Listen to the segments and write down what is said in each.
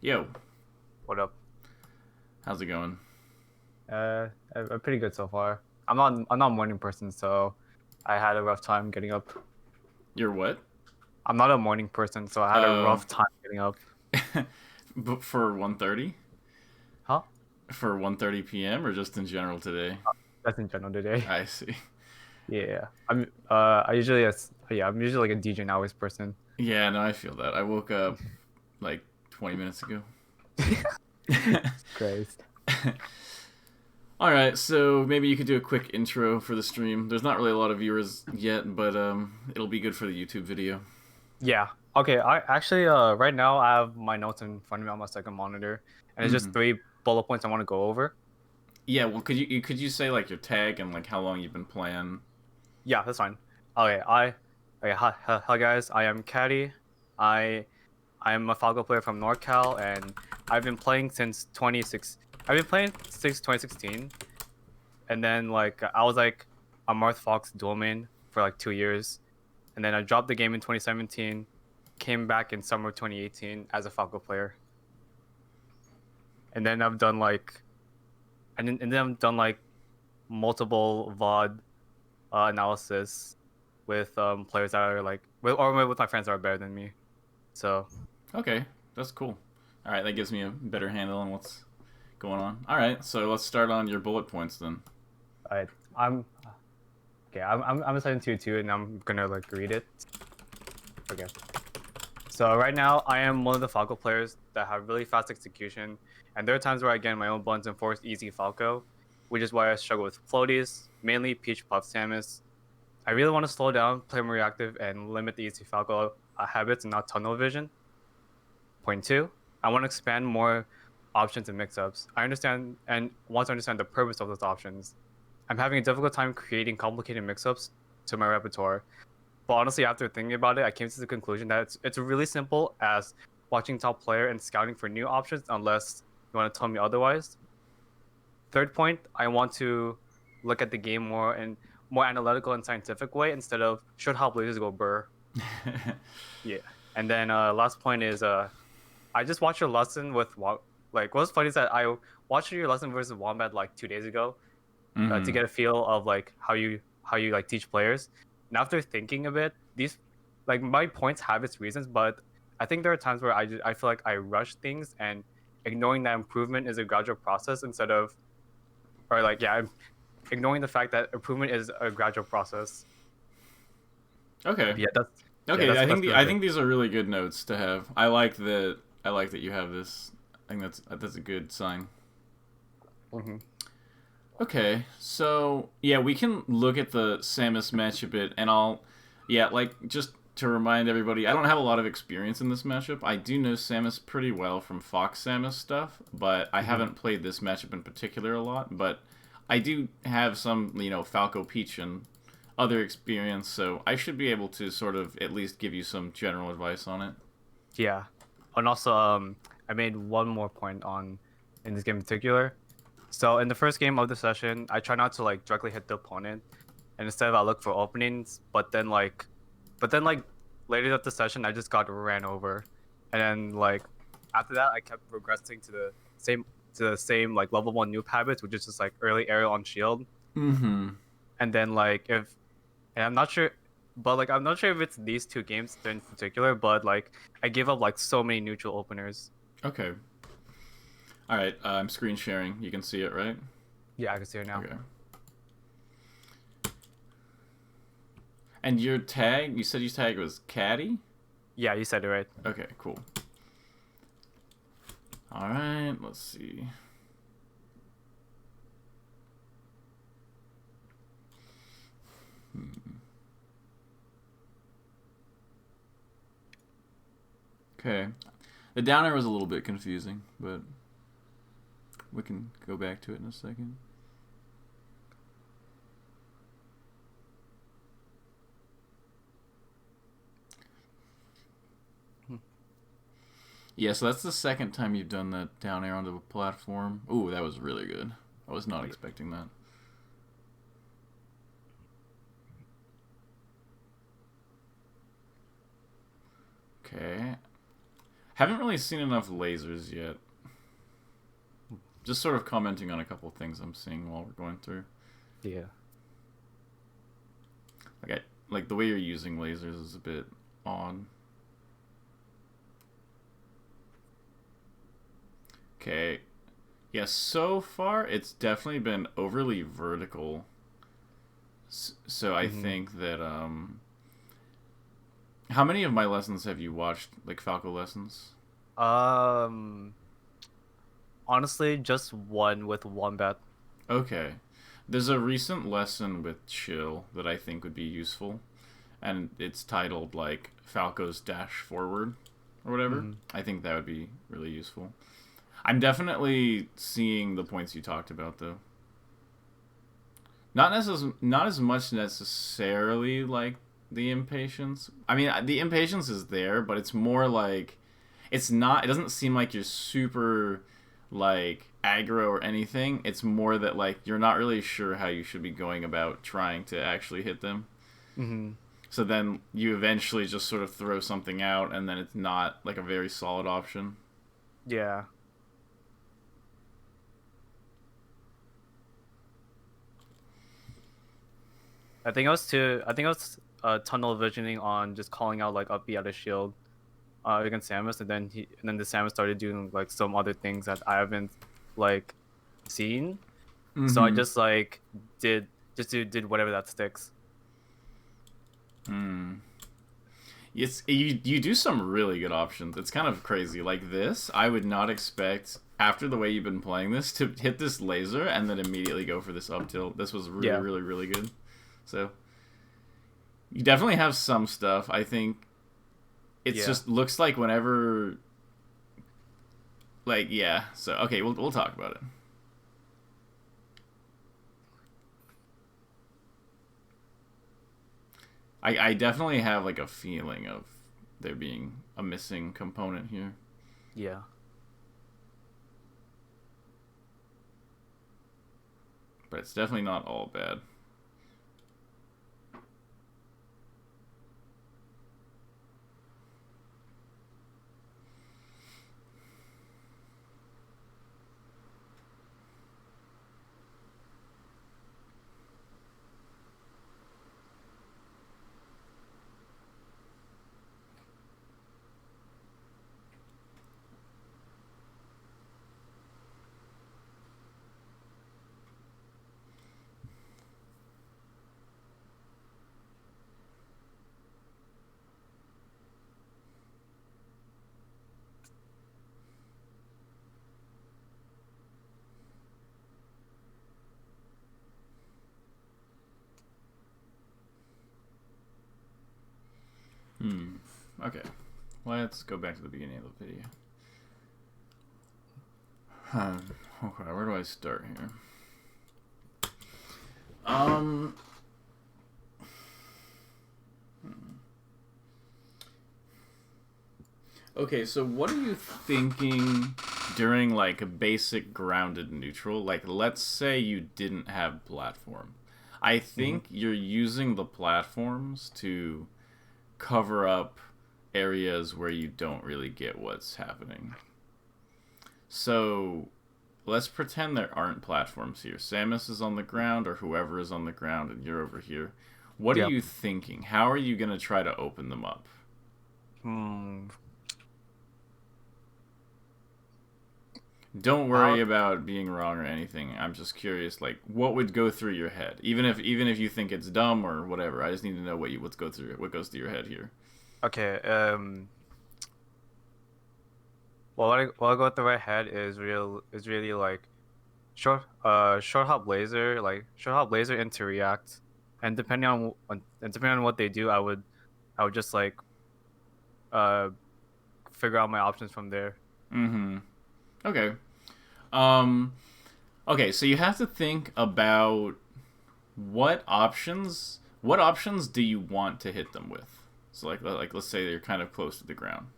Yo, What up? how's it going? Pretty good so far. I'm not a morning person, so I had a rough time getting up. You're what? I'm not a morning person, so I had a Oh, rough time getting up. but for 1:30? Huh? For 1:30 p.m. or just in general today? That's in general today. I see. Yeah. I'm usually like a DJ hours person. Yeah, no, I feel that. I woke up like 20 minutes ago. Christ. All right, so maybe you could do a quick intro for the stream. There's not really a lot of viewers yet, but it'll be good for the YouTube video. Yeah. Okay. I actually right now I have my notes in front of me on my second monitor, and it's just Hmm. three bullet points I want to go over. Yeah, well, could you say like your tag and like how long you've been playing? Yeah, that's fine. Okay, hi guys. I am Catii. I I'm a Falco player from NorCal, and I've been playing since 26. I've been playing since 2016, and then like I was like a Marth Fox dual main for like 2 years, and then I dropped the game in 2017, came back in summer 2018 as a Falco player, and then I've done like and then I've done like multiple VOD analysis with players that are like with my friends that are better than me. So Okay, that's cool. All right, that gives me a better handle on what's going on. All right, so let's start on your bullet points then. I I'm okay. I'm assigned to two, and I'm gonna like read it. Okay. So right now, I am one of the Falco players that have really fast execution, and there are times where I get in my own buns and force easy Falco, which is why I struggle with floaties, mainly Peach Puff Samus. I really want to slow down, play more reactive, and limit the easy Falco habits and not tunnel vision. Point two, I want to expand more options and mix-ups. I understand and want to understand the purpose of those options. I'm having a difficult time creating complicated mix-ups to my repertoire. But honestly, after thinking about it, I came to the conclusion that it's really simple as watching top player and scouting for new options, unless you want to tell me otherwise. Third point, I want to look at the game more in more analytical and scientific way instead of should help lasers go burr. Yeah. And then last point is I just watched your lesson with like what's funny is that I watched your lesson versus Wombat like 2 days ago to Hmm. get a feel of like how you like teach players. And after thinking a bit, these like my points have its reasons, but I think there are times where I feel like I rush things and ignoring that improvement is a gradual process instead of or like yeah, I'm ignoring the fact that improvement is a gradual process. Okay. Yeah, that's yeah, Okay, that's I that's think pretty I much it. think these are really good notes to have. I like that. I like that you have this. I think that's a good sign. Hmm. Okay, so yeah, we can look at the Samus match a bit, and yeah, like just to remind everybody, I don't have a lot of experience in this matchup. I do know Samus pretty well from Fox Samus stuff, but I Hmm. haven't played this matchup in particular a lot. But I do have some, Falco Peach and other experience, so I should be able to sort of at least give you some general advice on it. Yeah, and also I made one more point on in this game in particular. So in the first game of the session, I try not to like directly hit the opponent, and instead I look for openings. But then like later of the session, I just got ran over, and then like after that, I kept progressing same to the same like level one noob habits, which is just like early aerial on shield, Mm-hmm. and then like if and I'm not sure, but like I'm not sure if it's these two games in particular, but like I gave up like so many neutral openers. Okay. All right. I'm screen sharing. You can see it, right? Yeah, I can see it now. Okay. And your tag, you said your tag was Caddy? Yeah, you said it right. Okay, cool. All right, let's see. Hmm. Okay. The downer was a little bit confusing, but we can go back to it in a second. Hmm. Yeah, so that's the second time you've done that down air onto a platform. Ooh, that was really good. I was not expecting that. Okay. Haven't really seen enough lasers yet. Just sort of commenting on a couple things I'm seeing while we're going through. Yeah. Like the way you're using lasers is a bit odd. Okay. Yeah, so far it's definitely been overly vertical. So I think that how many of my lessons have you watched, like Falco lessons? Honestly, just one with Wombat. Okay. There's a recent lesson with Chill that I think would be useful, and it's titled like Falco's Dash Forward or whatever. I think that would be really useful. I'm definitely seeing the points you talked about though. Not as much necessarily like the impatience. I mean, the impatience is there, but it's more like it's not. It doesn't seem like you're super like aggro or anything. It's more that like you're not really sure how you should be going about trying to actually hit them. So then you eventually just sort of throw something out, and then it's not like a very solid option. Yeah. I think I was tunnel visioning on just calling out like up B out of shield against Samus, and then the Samus started doing like some other things that I haven't like seen. So I just like did whatever that sticks. You do some really good options. It's kind of crazy. Like this, I would not expect after the way you've been playing this to hit this laser and then immediately go for this up tilt. This was really good. So you definitely have some stuff. I think it's just looks like whenever like yeah. So okay, we'll talk about it. I definitely have like a feeling of there being a missing component here. Yeah. But it's definitely not all bad. Okay. Let's go back to the beginning of the video. Okay, where do I start here? Okay, so what are you thinking during like a basic grounded neutral? Like, let's say you didn't have platform. I think you're using the platforms to cover up areas where you don't really get what's happening. So let's pretend there aren't platforms here. Samus is on the ground, or whoever is on the ground, and you're over here. What are you thinking? How are you going to try to open them up? Don't worry about being wrong or anything. I'm just curious, like, what would go through your head, even if you think it's dumb or whatever. I just need to know what goes through your head here. Okay. What I go through my head is really like short hop laser into react, and depending on what they do, I would just like figure out my options from there. Okay. Okay, so you have to think about what options do you want to hit them with? So like let's say they're kind of close to the ground.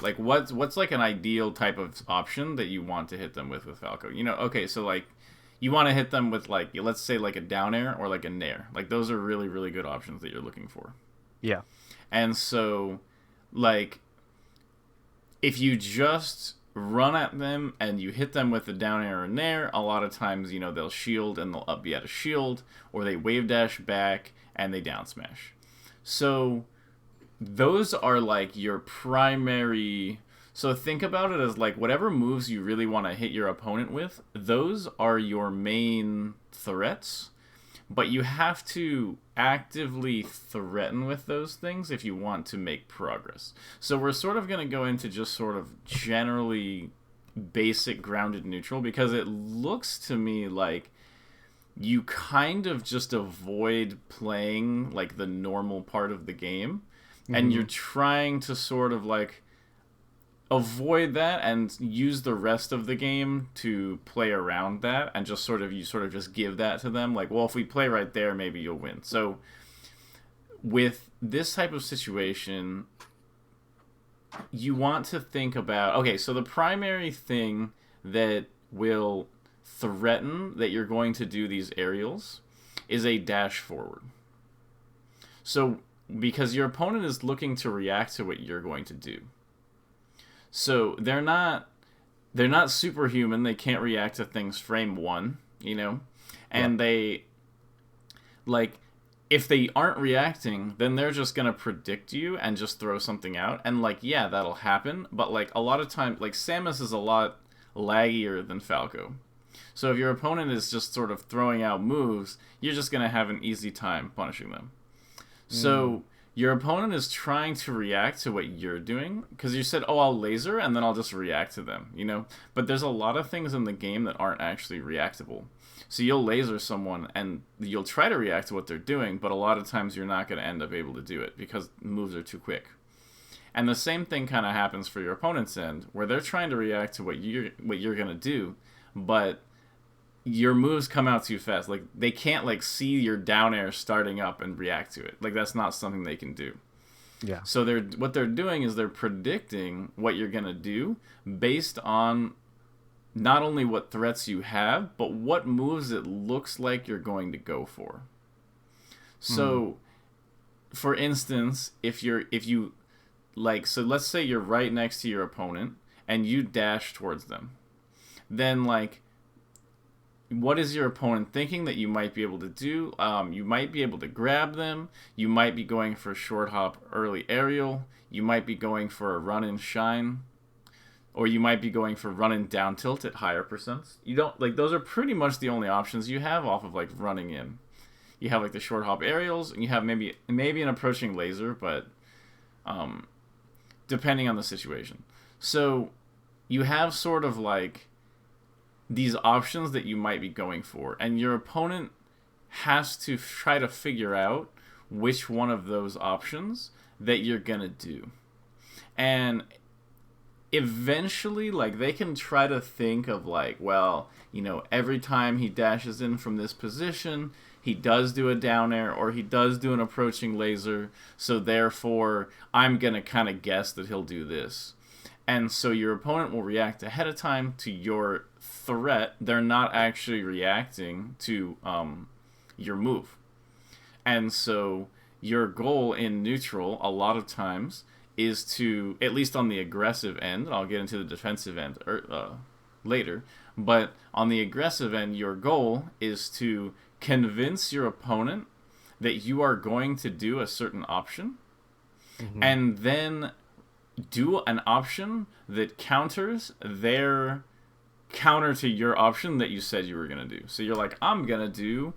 Like what's like an ideal type of option that you want to hit them with Falco? You know, okay, so like you want to hit them with like let's say like a down air or like a nair. Like those are really good options that you're looking for. Yeah. And so, like, if you just run at them and you hit them with the down air and nair, a lot of times, they'll shield and they'll up be at a shield, or they wave dash back and they down smash. So those are like your primary. So think about it as like whatever moves you really want to hit your opponent with, those are your main threats. But you have to actively threaten with those things if you want to make progress. So we're sort of going to go into just sort of generally basic grounded neutral, because it looks to me like you kind of just avoid playing like the normal part of the game, and you're trying to sort of like avoid that and use the rest of the game to play around that, and just sort of just give that to them, like, well, if we play right there, maybe you'll win. So with this type of situation, you want to think about, okay, so the primary thing that will threaten that you're going to do these aerials is a dash forward. So because your opponent is looking to react to what you're going to do. So they're not superhuman. They can't react to things frame one, and they, like, if they aren't reacting, then they're just gonna predict you and just throw something out, and like, yeah, that'll happen. But like a lot of times, like Samus is a lot laggier than Falco. So if your opponent is just sort of throwing out moves, you're just gonna have an easy time punishing them. So your opponent is trying to react to what you're doing, because you said, oh, I'll laser and then I'll just react to them, But there's a lot of things in the game that aren't actually reactable. So you'll laser someone and you'll try to react to what they're doing, but a lot of times you're not going to end up able to do it because moves are too quick. And the same thing kind of happens for your opponent's end, where they're trying to react to what you're going to do, but your moves come out too fast. Like, they can't like see your down air starting up and react to it. Like, that's not something they can do. Yeah. So what they're doing is they're predicting what you're gonna do based on not only what threats you have, but what moves it looks like you're going to go for. So, for instance, if you like, so let's say you're right next to your opponent and you dash towards them, then like, what is your opponent thinking that you might be able to do? You might be able to grab them. You might be going for a short hop early aerial. You might be going for a run and shine. Or you might be going for run and down tilt at higher percents. You don't, like, those are pretty much the only options you have off of like running in. You have like the short hop aerials, and you have maybe an approaching laser, but depending on the situation. So you have sort of like these options that you might be going for, and your opponent has to try to figure out which one of those options that you're gonna do. And eventually, like, they can try to think of like, well, every time he dashes in from this position, he does do a down air or he does do an approaching laser, so therefore I'm gonna kind of guess that he'll do this. And so your opponent will react ahead of time to your threat. They're not actually reacting to your move. And so your goal in neutral, a lot of times, is to, at least on the aggressive end, and I'll get into the defensive end later, but on the aggressive end, your goal is to convince your opponent that you are going to do a certain option, and then do an option that counters their counter to your option that you said you were going to do. So you're like, I'm going to do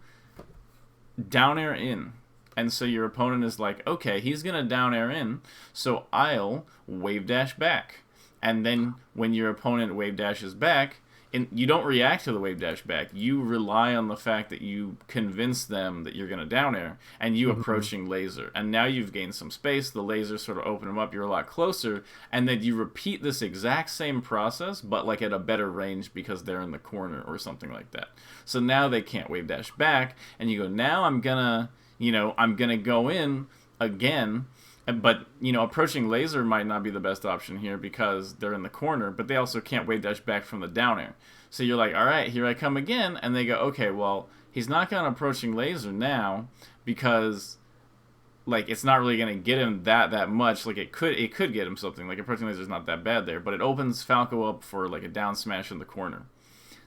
down air in. And so your opponent is like, okay, he's going to down air in, so I'll wave dash back. And then when your opponent wave dashes back, and you don't react to the wave dash back, you rely on the fact that you convince them that you're going to down air, and you approaching laser. And now you've gained some space, the lasers sort of open them up, you're a lot closer, and then you repeat this exact same process, but like at a better range because they're in the corner or something like that. So now they can't wave dash back, and you go, now I'm going to go in again. But, approaching laser might not be the best option here because they're in the corner, but they also can't wave dash back from the down air. So you're like, all right, here I come again. And they go, okay, well, he's not going to approaching laser now because, like it's not really gonna get him that much. Like it could get him something. Like a protein laser is not that bad there, but it opens Falco up for like a down smash in the corner.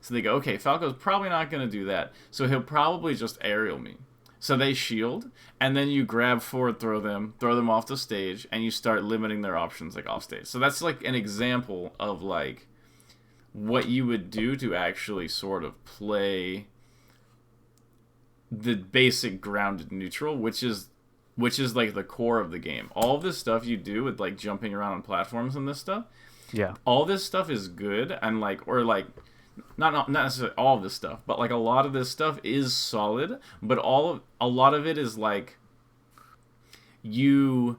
So they go, okay, Falco's probably not gonna do that, so he'll probably just aerial me. So they shield, and then you grab forward, throw them off the stage, and you start limiting their options like off stage. So that's like an example of like what you would do to actually sort of play the basic grounded neutral, which is like the core of the game. All of this stuff you do with like jumping around on platforms and this stuff, Yeah. all this stuff is good, and like, or like not necessarily all of this stuff, but like a lot of this stuff is solid, but a lot of it is like you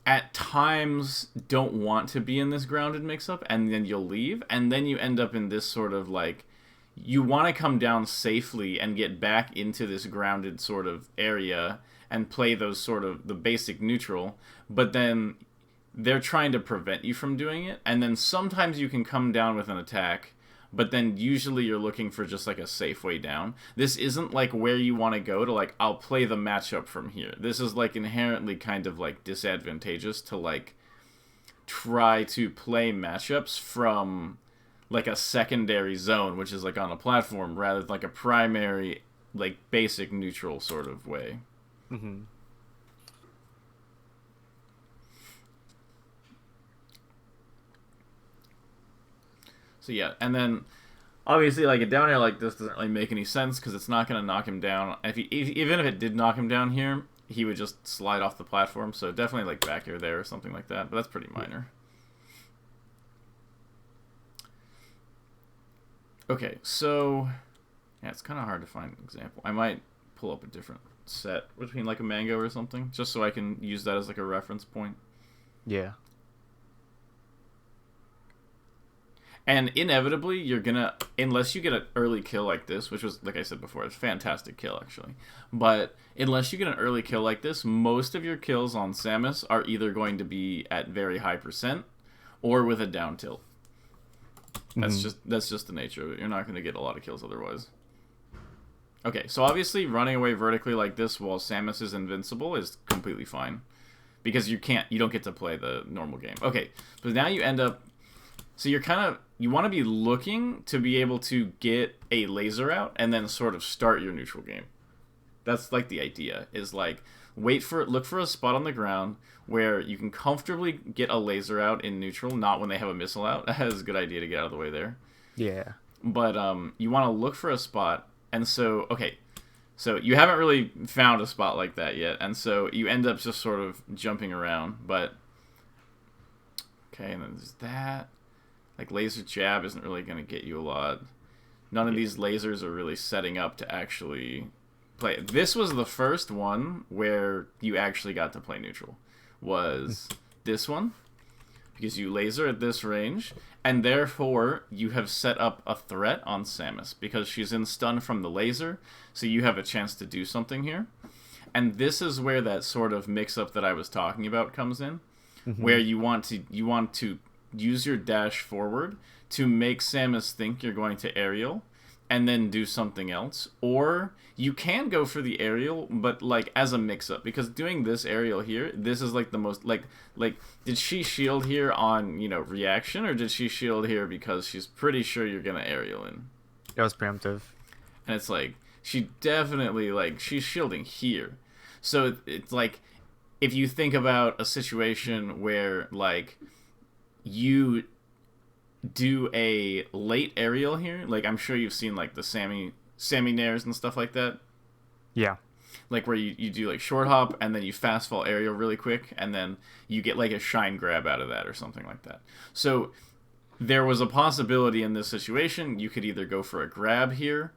at times don't want to be in this grounded mix-up, and then you'll leave, and then you end up in this sort of like you want to come down safely and get back into this grounded sort of area and play those sort of the basic neutral, but then they're trying to prevent you from doing it, and then sometimes you can come down with an attack, but then usually you're looking for just like a safe way down. This isn't like where you want to go to like, I'll play the matchup from here. This is like inherently kind of like disadvantageous to like try to play matchups from like a secondary zone, which is like on a platform, rather than like a primary like basic neutral sort of way. Mm-hmm. So yeah, and then obviously like a down air like this doesn't really make any sense because it's not going to knock him down. Even if it did knock him down here, he would just slide off the platform. So definitely like back air there or something like that. But that's pretty minor. Okay, so yeah, it's kind of hard to find an example. I might pull up a different set between like a mango or something, just so I can use that as like a reference point. Yeah. And inevitably, you're gonna, unless you get an early kill like this, which was, like I said before, it's a fantastic kill, actually. But unless you get an early kill like this, most of your kills on Samus are either going to be at very high percent or with a down tilt. That's just the nature of it. You're not going to get a lot of kills otherwise. Okay, so obviously running away vertically like this while Samus is invincible is completely fine. Because you don't get to play the normal game. Okay, but now you end up... So you want to be looking to be able to get a laser out and then sort of start your neutral game. That's like the idea, is like look for a spot on the ground where you can comfortably get a laser out in neutral, not when they have a missile out. That is a good idea to get out of the way there. Yeah. But you want to look for a spot, and so so you haven't really found a spot like that yet, and so you end up just sort of jumping around. But okay, and then there's that. Like, laser jab isn't really going to get you a lot. None of these lasers are really setting up to actually play. This was the first one where you actually got to play neutral. Was this one. Because you laser at this range, and therefore you have set up a threat on Samus. Because she's in stun from the laser, so you have a chance to do something here. And this is where that sort of mix-up that I was talking about comes in. Where you want to use your dash forward to make Samus think you're going to aerial and then do something else. Or you can go for the aerial, but like as a mix-up, because doing this aerial here, this is like the most like did she shield here on, reaction, or did she shield here because she's pretty sure you're gonna aerial in? It was preemptive. And it's like she definitely she's shielding here. So it's like if you think about a situation where like you do a late aerial here, like I'm sure you've seen like the Sammy nairs and stuff like that. Yeah. Like where you do like short hop and then you fast fall aerial really quick and then you get like a shine grab out of that or something like that. So there was a possibility in this situation you could either go for a grab here,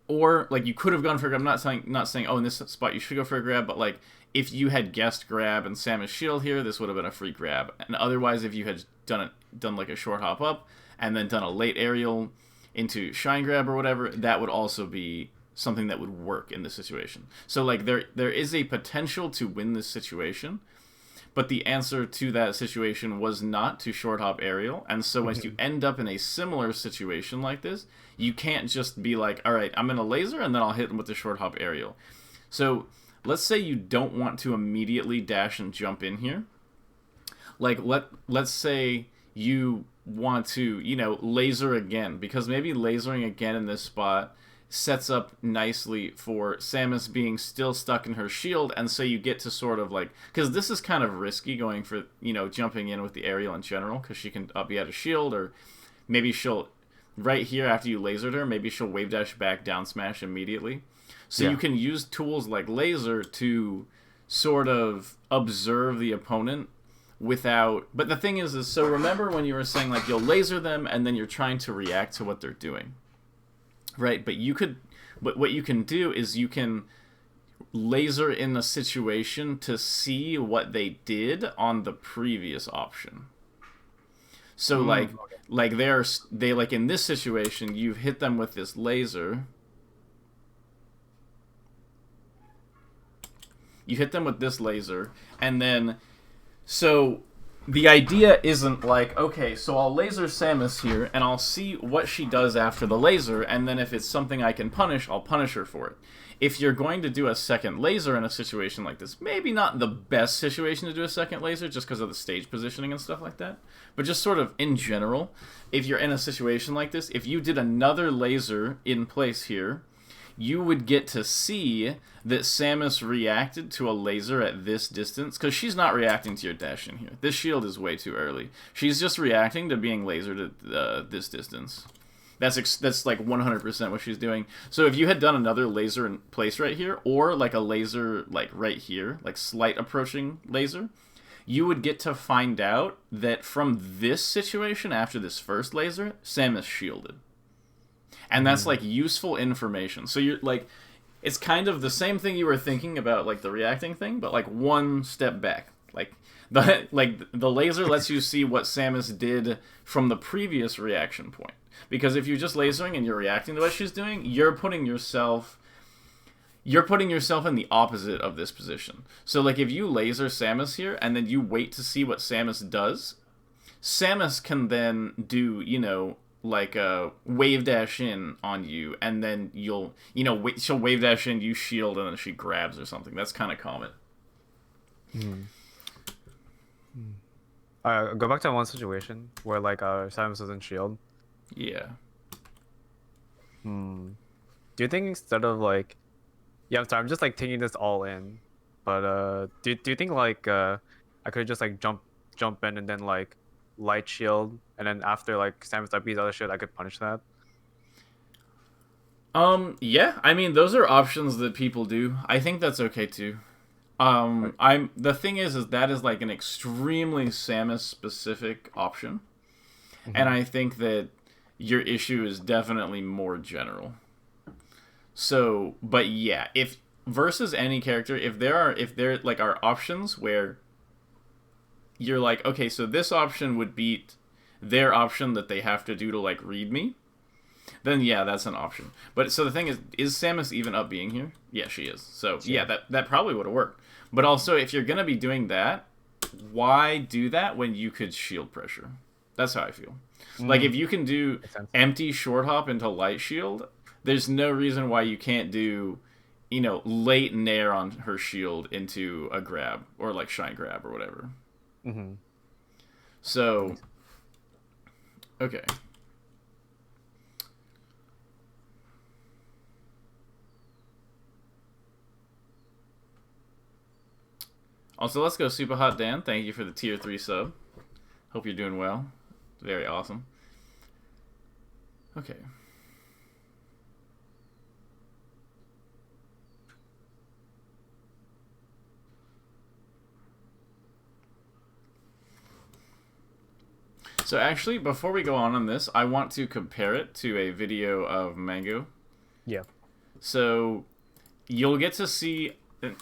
or like you could have gone for a grab. I'm not saying oh in this spot you should go for a grab, but like if you had guessed grab and Samus shield here, this would have been a free grab. And otherwise, if you had done like a short hop up and then done a late aerial into shine grab or whatever, that would also be something that would work in this situation. So like there is a potential to win this situation, but the answer to that situation was not to short hop aerial. And so once you end up in a similar situation like this, you can't just be like, all right, I'm in a laser and then I'll hit them with the short hop aerial. So let's say you don't want to immediately dash and jump in here. Like, let's say you want to, laser again, because maybe lasering again in this spot sets up nicely for Samus being still stuck in her shield, and so you get to sort of like, because this is kind of risky going for, jumping in with the aerial in general, because she can be out of shield, or maybe she'll, right here after you lasered her, maybe she'll wave dash back down smash immediately. So you can use tools like laser to sort of observe the opponent without... But the thing is so remember when you were saying, like, you'll laser them and then you're trying to react to what they're doing. Right? But what you can do is you can laser in a situation to see what they did on the previous option. So, like they like in this situation, you've hit them with this laser. You hit them with this laser, and then, so the idea isn't like, okay, so I'll laser Samus here, and I'll see what she does after the laser, and then if it's something I can punish, I'll punish her for it. If you're going to do a second laser in a situation like this, maybe not the best situation to do a second laser, just because of the stage positioning and stuff like that, but just sort of in general, if you're in a situation like this, if you did another laser in place here, you would get to see that Samus reacted to a laser at this distance, because she's not reacting to your dash in here. This shield is way too early. She's just reacting to being lasered at this distance. That's like 100% what she's doing. So if you had done another laser in place right here, or like a laser like right here, like slight approaching laser, you would get to find out that from this situation, after this first laser, Samus shielded. And that's like useful information. So you're like, it's kind of the same thing you were thinking about, like the reacting thing, but like one step back. Like the laser lets you see what Samus did from the previous reaction point. Because if you're just lasering and you're reacting to what she's doing, you're putting yourself in the opposite of this position. So like if you laser Samus here and then you wait to see what Samus does, Samus can then do, like a wave dash in on you, and then she'll wave dash in, you shield, and then she grabs or something. That's kind of common. Go back to one situation where like Samus doesn't shield. Yeah. Do you think instead of like, I'm sorry, I'm just like taking this all in, but do you think like I could just like jump in and then like light shield, and then after like Samus beats other shit, I could punish that? Yeah, I mean those are options that people do. I think that's okay too. The thing is that is like an extremely Samus specific option. And I think that your issue is definitely more general. So, but yeah, if versus any character, if there like are options where you're like, okay, so this option would beat their option that they have to do to like read me, then yeah, that's an option. But so the thing is Samus even up being here? Yeah, she is. So yeah, that probably would have worked. But also, if you're gonna be doing that, why do that when you could shield pressure? That's how I feel. Like if you can do empty short hop into light shield, there's no reason why you can't do, late nair on her shield into a grab or like shine grab or whatever. So, okay. Also, let's go Super Hot Dan. Thank you for the tier 3 sub. Hope you're doing well. Very awesome. Okay. So actually, before we go on this, I want to compare it to a video of Mango. Yeah. So you'll get to see,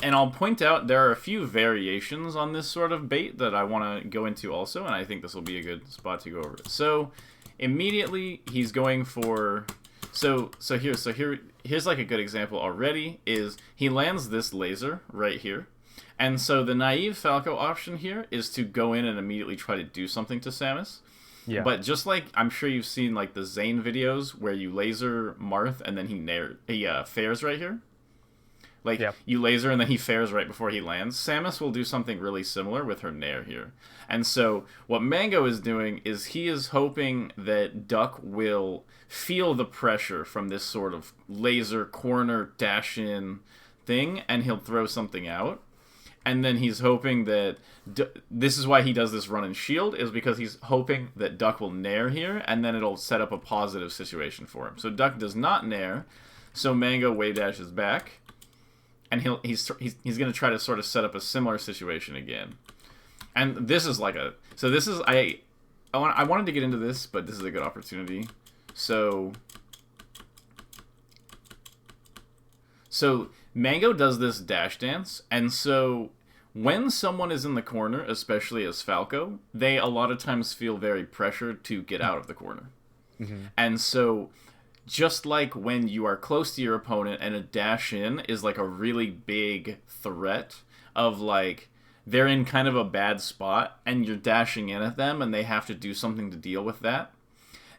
and I'll point out there are a few variations on this sort of bait that I want to go into also, and I think this will be a good spot to go over it. So immediately he's going for, here's like a good example already, is he lands this laser right here. And so the naive Falco option here is to go in and immediately try to do something to Samus. Yeah. But just like I'm sure you've seen like the Zane videos where you laser Marth and then he fares right here. Like, Yep. you laser and then he fares right before he lands. Samus will do something really similar with her Nair here. And so, what Mango is doing is he is hoping that Duck will feel the pressure from this sort of laser corner dash-in thing, and he'll throw something out. And then he's hoping that... this is why he does this run and shield, is because he's hoping that Duck will Nair here, and then it'll set up a positive situation for him. So Duck does not Nair, so Mango wave dashes back, and he's going to try to sort of set up a similar situation again. And this is like a... so this is... I wanted to get into this, but this is a good opportunity. So Mango does this dash dance, and so when someone is in the corner, especially as Falco, they a lot of times feel very pressured to get out of the corner. Mm-hmm. And so, just like when you are close to your opponent and a dash in is like a really big threat of like, they're in kind of a bad spot and you're dashing in at them and they have to do something to deal with that.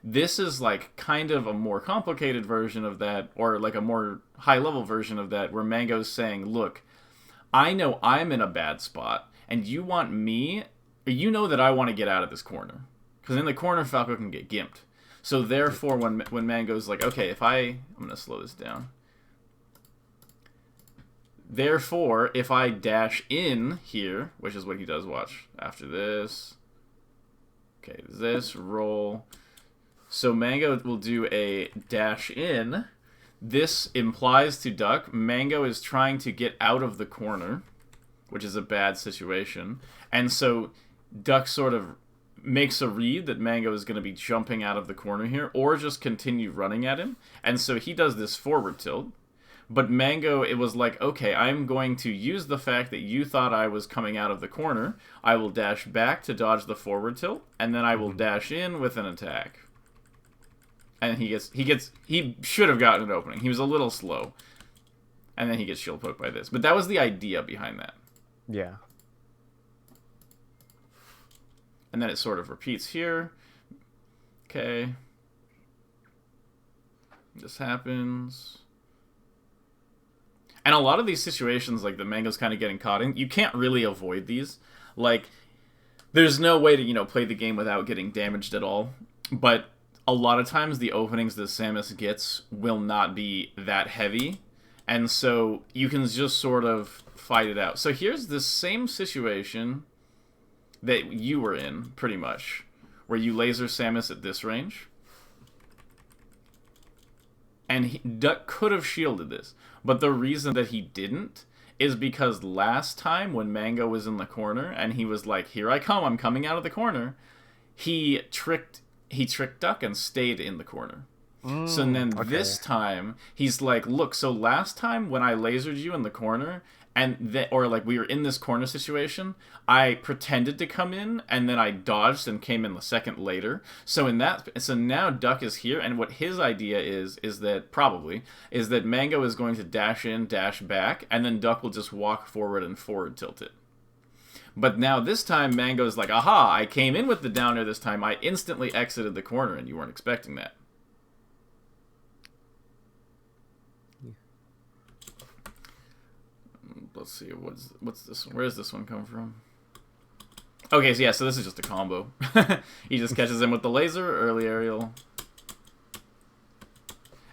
This is like kind of a more complicated version of that, or like a more high-level version of that, where Mango's saying, look, I know I'm in a bad spot, and you want me, or you know that I want to get out of this corner. Because in the corner, Falco can get gimped. So therefore, when Mango's like, okay, I'm going to slow this down. Therefore, if I dash in here, which is what he does, watch, after this. Okay, this, roll. So Mango will do a dash in. This implies to Duck, Mango is trying to get out of the corner, which is a bad situation. And so Duck sort of makes a read that Mango is going to be jumping out of the corner here, or just continue running at him. And so he does this forward tilt. But Mango, it was like, okay, I'm going to use the fact that you thought I was coming out of the corner. I will dash back to dodge the forward tilt, and then I will dash in with an attack. And he should have gotten an opening. He was a little slow. And then he gets shield poked by this. But that was the idea behind that. Yeah. And then it sort of repeats here. Okay. This happens. And a lot of these situations, like the Mango's kind of getting caught in, you can't really avoid these. Like, there's no way to, play the game without getting damaged at all. But a lot of times the openings that Samus gets will not be that heavy, and so you can just sort of fight it out. So here's the same situation that you were in, pretty much, where you laser Samus at this range. And Duck could have shielded this, but the reason that he didn't is because last time when Mango was in the corner and he was like, here I come, I'm coming out of the corner, he tricked Duck and stayed in the corner. So then this time, he's like, look, so last time when I lasered you in the corner, or like we were in this corner situation, I pretended to come in, and then I dodged and came in the second later. So now Duck is here, and what his idea is that Mango is going to dash in, dash back, and then Duck will just walk forward and forward tilt it. But now this time, Mango's like, aha, I came in with the down air this time. I instantly exited the corner, and you weren't expecting that. Yeah. Let's see, what's this one? Where does this one come from? Okay, so this is just a combo. He just catches him with the laser, early aerial.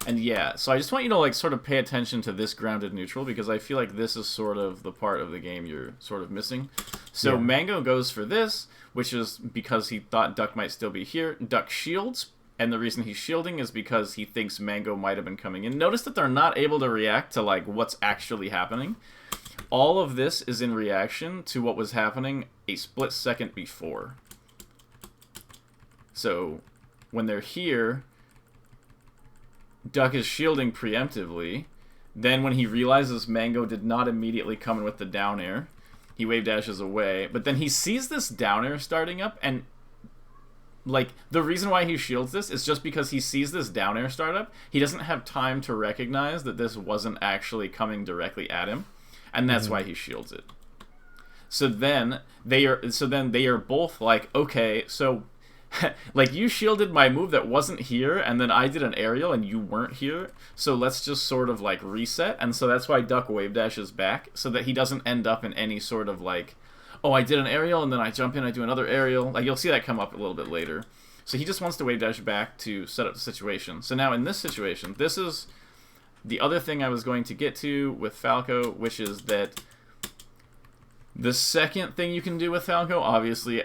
And yeah, so I just want you to sort of pay attention to this grounded neutral, because I feel like this is sort of the part of the game you're sort of missing. So yeah. Mango goes for this, which is because he thought Duck might still be here. Duck shields, and the reason he's shielding is because he thinks Mango might have been coming in. Notice that they're not able to react to what's actually happening. All of this is in reaction to what was happening a split second before. So when they're here, Duck is shielding preemptively. Then when he realizes Mango did not immediately come in with the down air, he wave dashes away. But then he sees this down air starting up, and the reason why he shields this is just because he sees this down air start up. He doesn't have time to recognize that this wasn't actually coming directly at him, and that's why he shields it. So then they are both like, okay, so like, you shielded my move that wasn't here, and then I did an aerial and you weren't here, so let's just sort of, like, reset. And so that's why Duck wave dashes back, so that he doesn't end up in any sort of, like, oh, I did an aerial, and then I jump in, I do another aerial. Like, you'll see that come up a little bit later. So he just wants to wave dash back to set up the situation. So now in this situation, this is the other thing I was going to get to with Falco, which is that the second thing you can do with Falco, obviously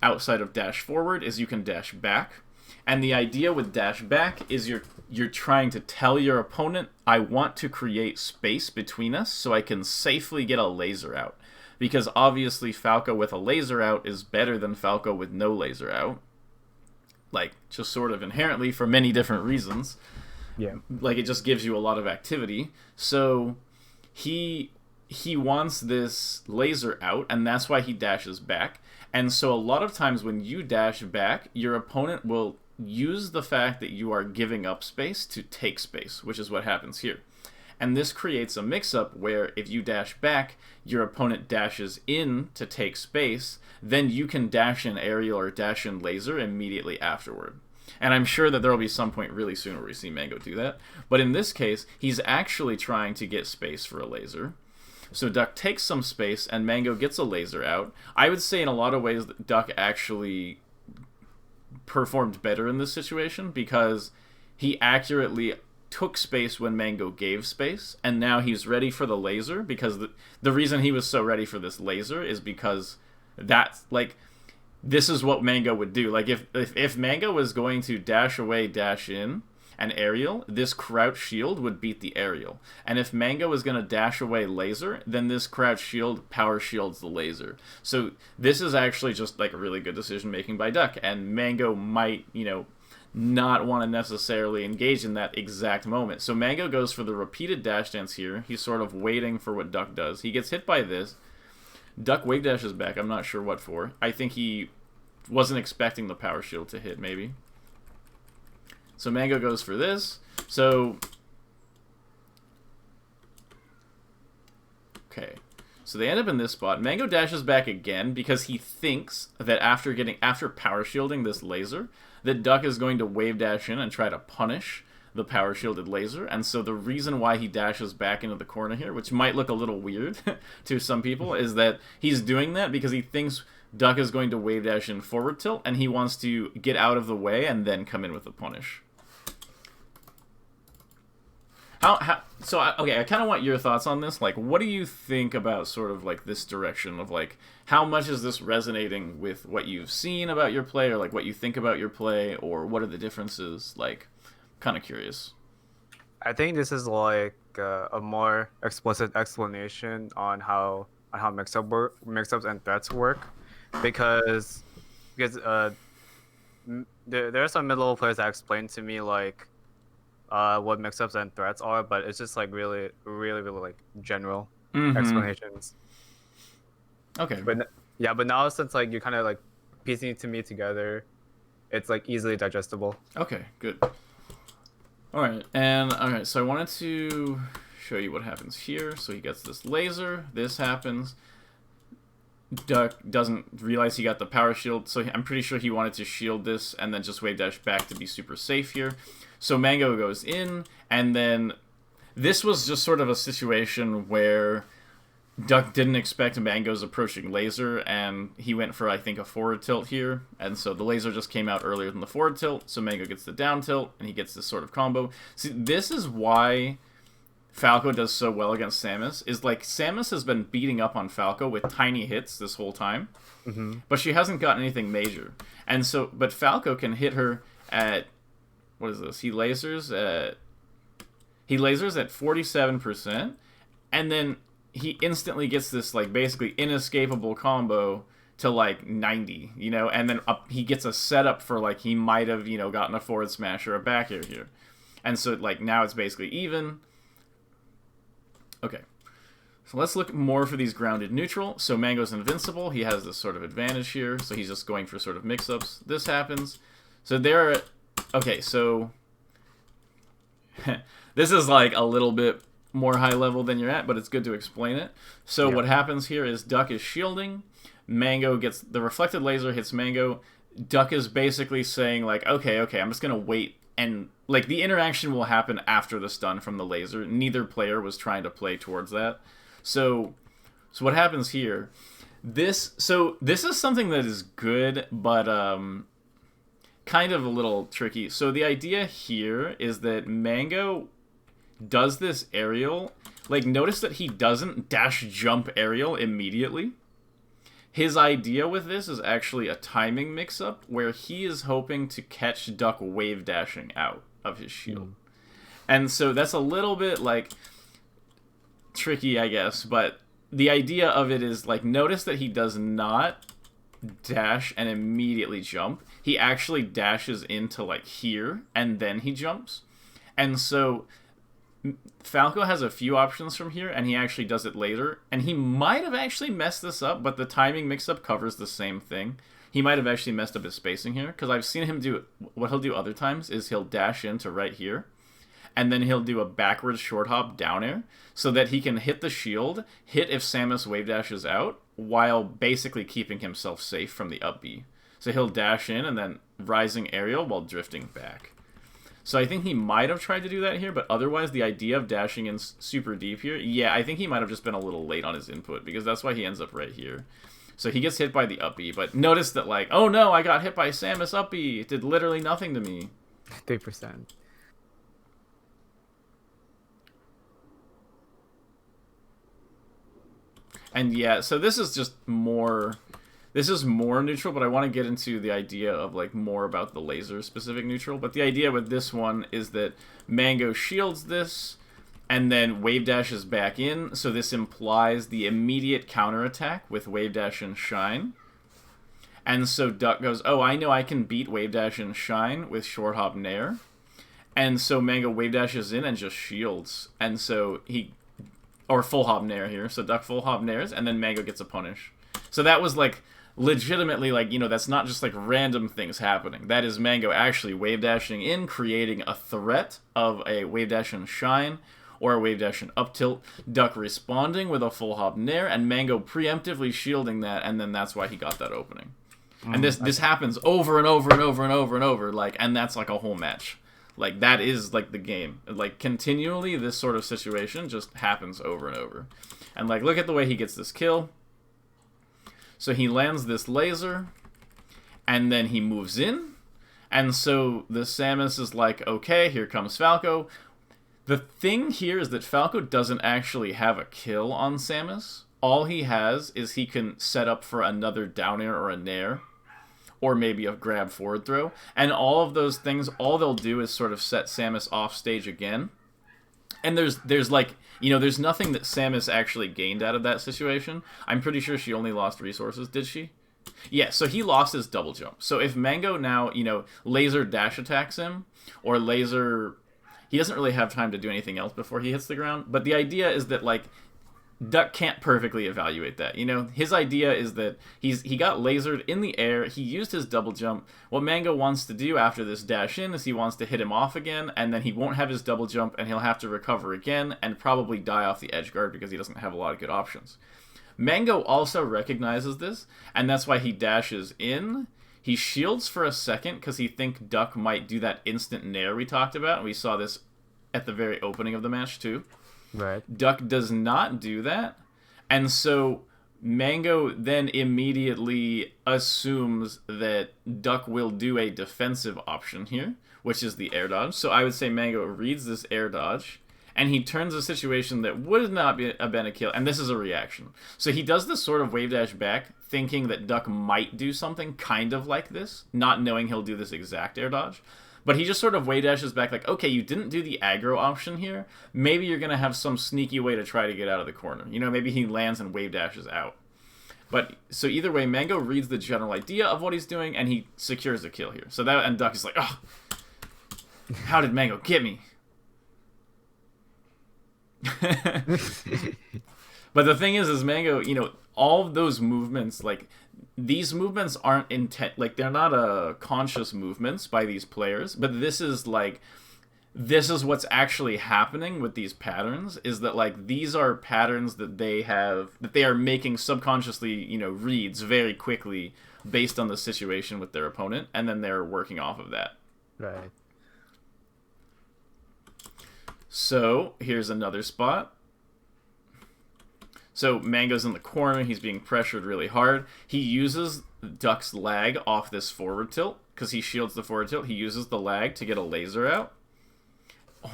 outside of dash forward, is you can dash back. And the idea with dash back is you're trying to tell your opponent, I want to create space between us so I can safely get a laser out. Because obviously Falco with a laser out is better than Falco with no laser out. Like, just sort of inherently for many different reasons. Yeah. Like, it just gives you a lot of activity. So he wants this laser out, and that's why he dashes back. And so a lot of times when you dash back, your opponent will use the fact that you are giving up space to take space, which is what happens here. And this creates a mix-up where if you dash back, your opponent dashes in to take space, then you can dash in aerial or dash in laser immediately afterward. And I'm sure that there will be some point really soon where we see Mango do that. But in this case, he's actually trying to get space for a laser. So Duck takes some space, and Mango gets a laser out. I would say in a lot of ways that Duck actually performed better in this situation, because he accurately took space when Mango gave space, and now he's ready for the laser, because the reason he was so ready for this laser is because that's, like, this is what Mango would do. Like, if Mango was going to dash away, dash in, an aerial, this crouch shield would beat the aerial. And if Mango is going to dash away laser, then this crouch shield power shields the laser. So this is actually just, like, a really good decision making by Duck, and Mango might, you know, not want to necessarily engage in that exact moment. So Mango goes for the repeated dash dance here. He's sort of waiting for what Duck does. He gets hit by this. Duck wave dashes back. I'm not sure what for. I think he wasn't expecting the power shield to hit, maybe. So Mango goes for this. So okay. So they end up in this spot. Mango dashes back again because he thinks that after power shielding this laser, that Duck is going to wave dash in and try to punish the power shielded laser. And so the reason why he dashes back into the corner here, which might look a little weird to some people, is that he's doing that because he thinks Duck is going to wave dash in forward tilt, and he wants to get out of the way and then come in with a punish. Okay, I kind of want your thoughts on this. Like, what do you think about sort of, like, this direction of, like, how much is this resonating with what you've seen about your play, or, like, what you think about your play, or what are the differences? Like, kind of curious. I think this is, like, a more explicit explanation on how mix-ups and threats work, because there are some mid-level players that explain to me, like, what mix-ups and threats are, but it's just, like, really like general explanations. Okay. But now since, like, you're kind of, like, piecing it to me together, it's, like, easily digestible. Okay, good. Alright, so I wanted to show you what happens here. So he gets this laser, this happens. Duck doesn't realize he got the power shield, so I'm pretty sure he wanted to shield this and then just wave dash back to be super safe here. So Mango goes in, and then this was just sort of a situation where Duck didn't expect Mango's approaching laser, and he went for, I think, a forward tilt here, and so the laser just came out earlier than the forward tilt, so Mango gets the down tilt, and he gets this sort of combo. See, this is why Falco does so well against Samus, is, like, Samus has been beating up on Falco with tiny hits this whole time, but she hasn't gotten anything major. And so, but Falco can hit her at, what is this? He lasers at 47%, and then he instantly gets this, like, basically inescapable combo to, like, 90, you know, and then he gets a setup for, like, he might have, you know, gotten a forward smash or a back air here. And so, like, now it's basically even. Okay. So let's look more for these grounded neutral. So Mango's invincible. He has this sort of advantage here. So he's just going for sort of mix-ups. This happens. So there are... Okay, so... this is, like, a little bit more high level than you're at, but it's good to explain it. So what happens here is Duck is shielding. Mango gets... The reflected laser hits Mango. Duck is basically saying, like, okay, I'm just gonna wait, and, like, the interaction will happen after the stun from the laser. Neither player was trying to play towards that. So what happens here, this is something that is good, but, kind of a little tricky. So the idea here is that Mango does this aerial. Like, notice that he doesn't dash jump aerial immediately. His idea with this is actually a timing mix-up where he is hoping to catch Duck wave dashing out of his shield. And so that's a little bit, like, tricky, I guess, but the idea of it is, like, notice that he does not dash and immediately jump. He actually dashes into, like, here, and then he jumps. And so Falco has a few options from here, and he actually does it later. And he might have actually messed this up, but the timing mix-up covers the same thing. He might have actually messed up his spacing here, because I've seen him do... What he'll do other times is he'll dash into right here, and then he'll do a backwards short hop down air, so that he can hit the shield, hit if Samus wave dashes out, while basically keeping himself safe from the up B. So he'll dash in, and then rising aerial while drifting back. So I think he might have tried to do that here, but otherwise the idea of dashing in super deep here, yeah, I think he might have just been a little late on his input, because that's why he ends up right here. So he gets hit by the up B, but notice that, like, oh no, I got hit by Samus up B. It did literally nothing to me. 3%. And yeah, so this is just more... This is more neutral, but I want to get into the idea of, like, more about the laser-specific neutral. But the idea with this one is that Mango shields this, and then wave dashes back in, so this implies the immediate counterattack with wave dash and shine. And so Duck goes, oh, I know I can beat wave dash and shine with short hop nair. And so Mango wave dashes in and just shields. And so he... Or full hop nair here. So Duck full hop nairs, and then Mango gets a punish. So that was, like... legitimately, like, you know, that's not just, like, random things happening. That is Mango actually wave dashing in, creating a threat of a wave dash and shine, or a wave dash and up tilt, Duck responding with a full hop nair, and Mango preemptively shielding that, and then that's why he got that opening. And this happens over and over and over and over and over, like, and that's, like, a whole match. Like, that is, like, the game. Like, continually, this sort of situation just happens over and over. And, like, look at the way he gets this kill. So he lands this laser, and then he moves in, and so the Samus is like, okay, here comes Falco. The thing here is that Falco doesn't actually have a kill on Samus. All he has is he can set up for another down air or a nair, or maybe a grab forward throw, and all of those things, all they'll do is sort of set Samus off stage again. And there's like, you know, there's nothing that Samus actually gained out of that situation. I'm pretty sure she only lost resources, did she? Yeah, so he lost his double jump. So if Mango now, you know, laser dash attacks him, or laser... He doesn't really have time to do anything else before he hits the ground. But the idea is that, like, Duck can't perfectly evaluate that. You know, his idea is that he got lasered in the air, he used his double jump. What Mango wants to do after this dash in is he wants to hit him off again, and then he won't have his double jump, and he'll have to recover again, and probably die off the edge guard because he doesn't have a lot of good options. Mango also recognizes this, and that's why he dashes in. He shields for a second because he thinks Duck might do that instant nair we talked about, and we saw this at the very opening of the match too. Right. Duck does not do that, and so Mango then immediately assumes that Duck will do a defensive option here, which is the air dodge. So I would say Mango reads this air dodge, and he turns a situation that would not be have been a kill, and this is a reaction. So he does this sort of wave dash back, thinking that Duck might do something kind of like this, not knowing he'll do this exact air dodge. But he just sort of wave dashes back like, okay, you didn't do the aggro option here. Maybe you're going to have some sneaky way to try to get out of the corner. You know, maybe he lands and wave dashes out. But, so either way, Mango reads the general idea of what he's doing, and he secures a kill here. So that, and Duck is like, oh, how did Mango get me? But the thing is Mango, you know, all of those movements, like, these movements aren't like, they're not conscious movements by these players, but this is like, this is what's actually happening with these patterns, is that like these are patterns that they are making subconsciously, reads very quickly based on the situation with their opponent, and then they're working off of that. Right. So here's another spot. So Mango's in the corner, he's being pressured really hard. He uses Duck's lag off this forward tilt, because he shields the forward tilt. He uses the lag to get a laser out.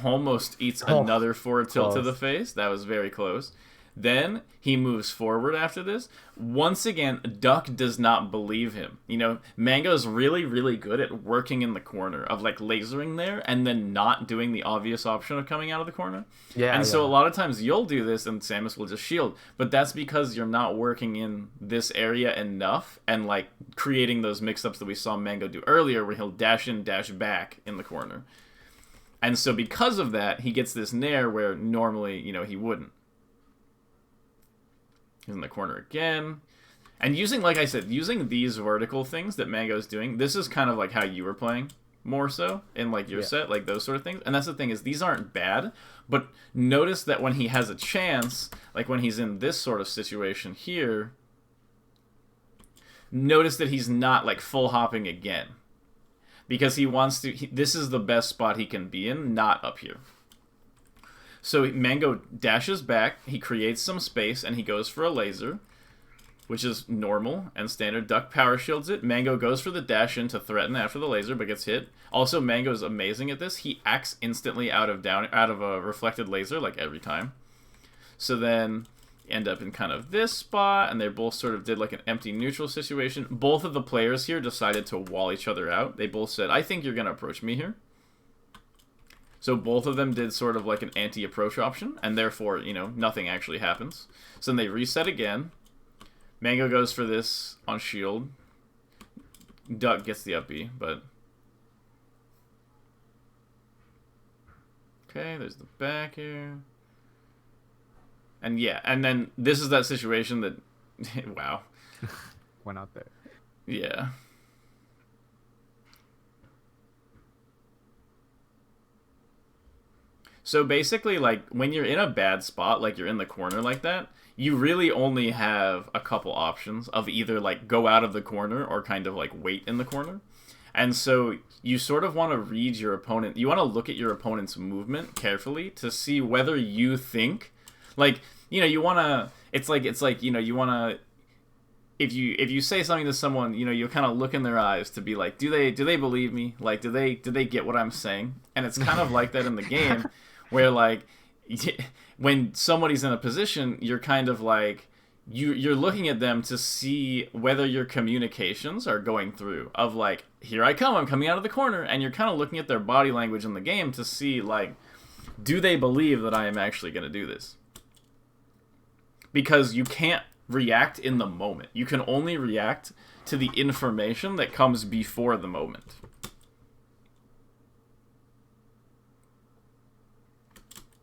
Almost eats another forward tilt to the face. That was very close. Then he moves forward after this. Once again, Duck does not believe him. Mango's really, really good at working in the corner, of like lasering there and then not doing the obvious option of coming out of the corner. Yeah. And so a lot of times you'll do this and Samus will just shield. But that's because you're not working in this area enough and like creating those mix-ups that we saw Mango do earlier, where he'll dash in, dash back in the corner. And so because of that, he gets this nair where normally, he wouldn't. He's in the corner again. And like I said, using these vertical things that Mango's doing, this is kind of like how you were playing more so in like your set, like those sort of things. And that's the thing, is these aren't bad, but notice that when he has a chance, like when he's in this sort of situation here, notice that he's not like full hopping again. Because he wants to, this is the best spot he can be in, not up here. So Mango dashes back, he creates some space, and he goes for a laser, which is normal and standard. Duck power shields it. Mango goes for the dash in to threaten after the laser, but gets hit. Also, Mango's amazing at this. He acts instantly out of a reflected laser, like every time. So then end up in kind of this spot, and they both sort of did like an empty neutral situation. Both of the players here decided to wall each other out. They both said, I think you're going to approach me here. So both of them did sort of like an anti-approach option, and therefore, nothing actually happens. So then they reset again. Mango goes for this on shield. Duck gets the up B, but... Okay, there's the back here. And yeah, and then this is that situation that... wow. Went out there. Yeah. So basically, like, when you're in a bad spot, like you're in the corner like that, you really only have a couple options of either, like, go out of the corner or kind of, like, wait in the corner. And so you sort of want to read your opponent. You want to look at your opponent's movement carefully to see whether you think... Like, you want to... It's like, you want to... If you say something to someone, you kind of look in their eyes to be like, do they believe me? Like, do they get what I'm saying? And it's kind of like that in the game, where like when somebody's in a position, you're kind of like you're looking at them to see whether your communications are going through. Of like, here I come, I'm coming out of the corner, and you're kind of looking at their body language in the game to see like, do they believe that I am actually going to do this? Because you can't react in the moment. You can only react to the information that comes before the moment.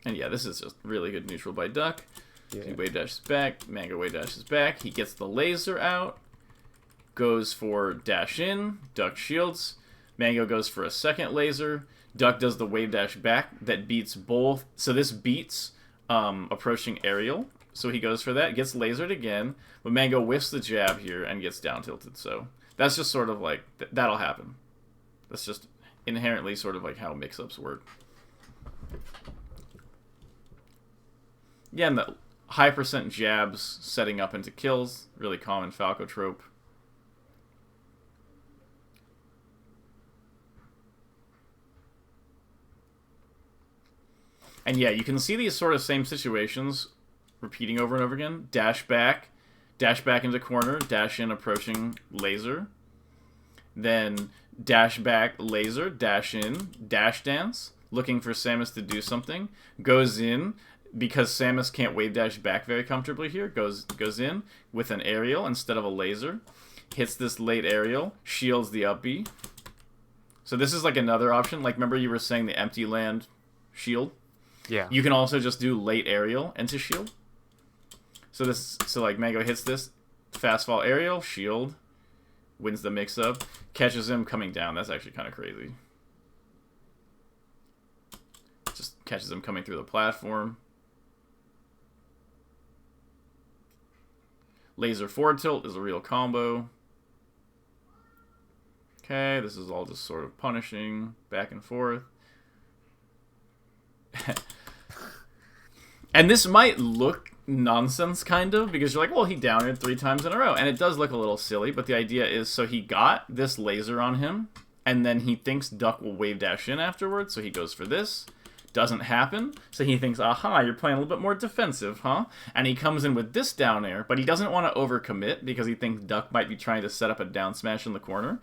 And yeah, this is just really good neutral by Duck. Yeah. He wave dashes back. Mango wave dashes back. He gets the laser out. Goes for dash in. Duck shields. Mango goes for a second laser. Duck does the wave dash back. That beats both. So this beats approaching aerial. So he goes for that, gets lasered again, but Mango whiffs the jab here and gets down tilted. So that's just sort of like, that'll happen. That's just inherently sort of like how mix-ups work. Yeah, and the high percent jabs setting up into kills, really common Falco trope. And yeah, you can see these sort of same situations repeating over and over again. Dash back into corner, dash in, approaching laser. Then dash back, laser, dash in, dash dance, looking for Samus to do something. Goes in, because Samus can't wave dash back very comfortably here, goes in with an aerial instead of a laser. Hits this late aerial, shields the up B. So this is like another option. Like, remember you were saying the empty land shield? Yeah. You can also just do late aerial into shield. So like Mango hits this, fast fall aerial, shield, wins the mix-up, catches him coming down. That's actually kind of crazy. catches him coming through the platform. Laser forward tilt is a real combo. Okay, this is all just sort of punishing back and forth. And this might look nonsense, kind of, because you're like, well, he down aired 3 times in a row. And it does look a little silly, but the idea is, so he got this laser on him, and then he thinks Duck will wave dash in afterwards, so he goes for this. Doesn't happen, so he thinks, aha, you're playing a little bit more defensive, huh? And he comes in with this down air, but he doesn't want to overcommit, because he thinks Duck might be trying to set up a down smash in the corner.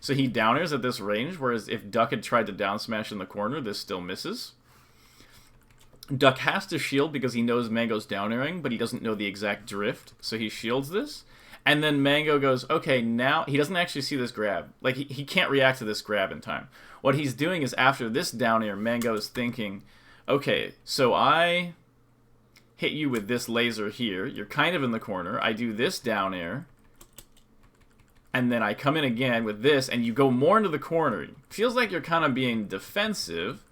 So he down airs at this range, whereas if Duck had tried to down smash in the corner, this still misses. Duck has to shield because he knows Mango's down airing, but he doesn't know the exact drift, so he shields this. And then Mango goes, okay, now he doesn't actually see this grab. Like, he can't react to this grab in time. What he's doing is after this down air, Mango is thinking, okay, so I hit you with this laser here. You're kind of in the corner. I do this down air. And then I come in again with this, and you go more into the corner. Feels like you're kind of being defensive.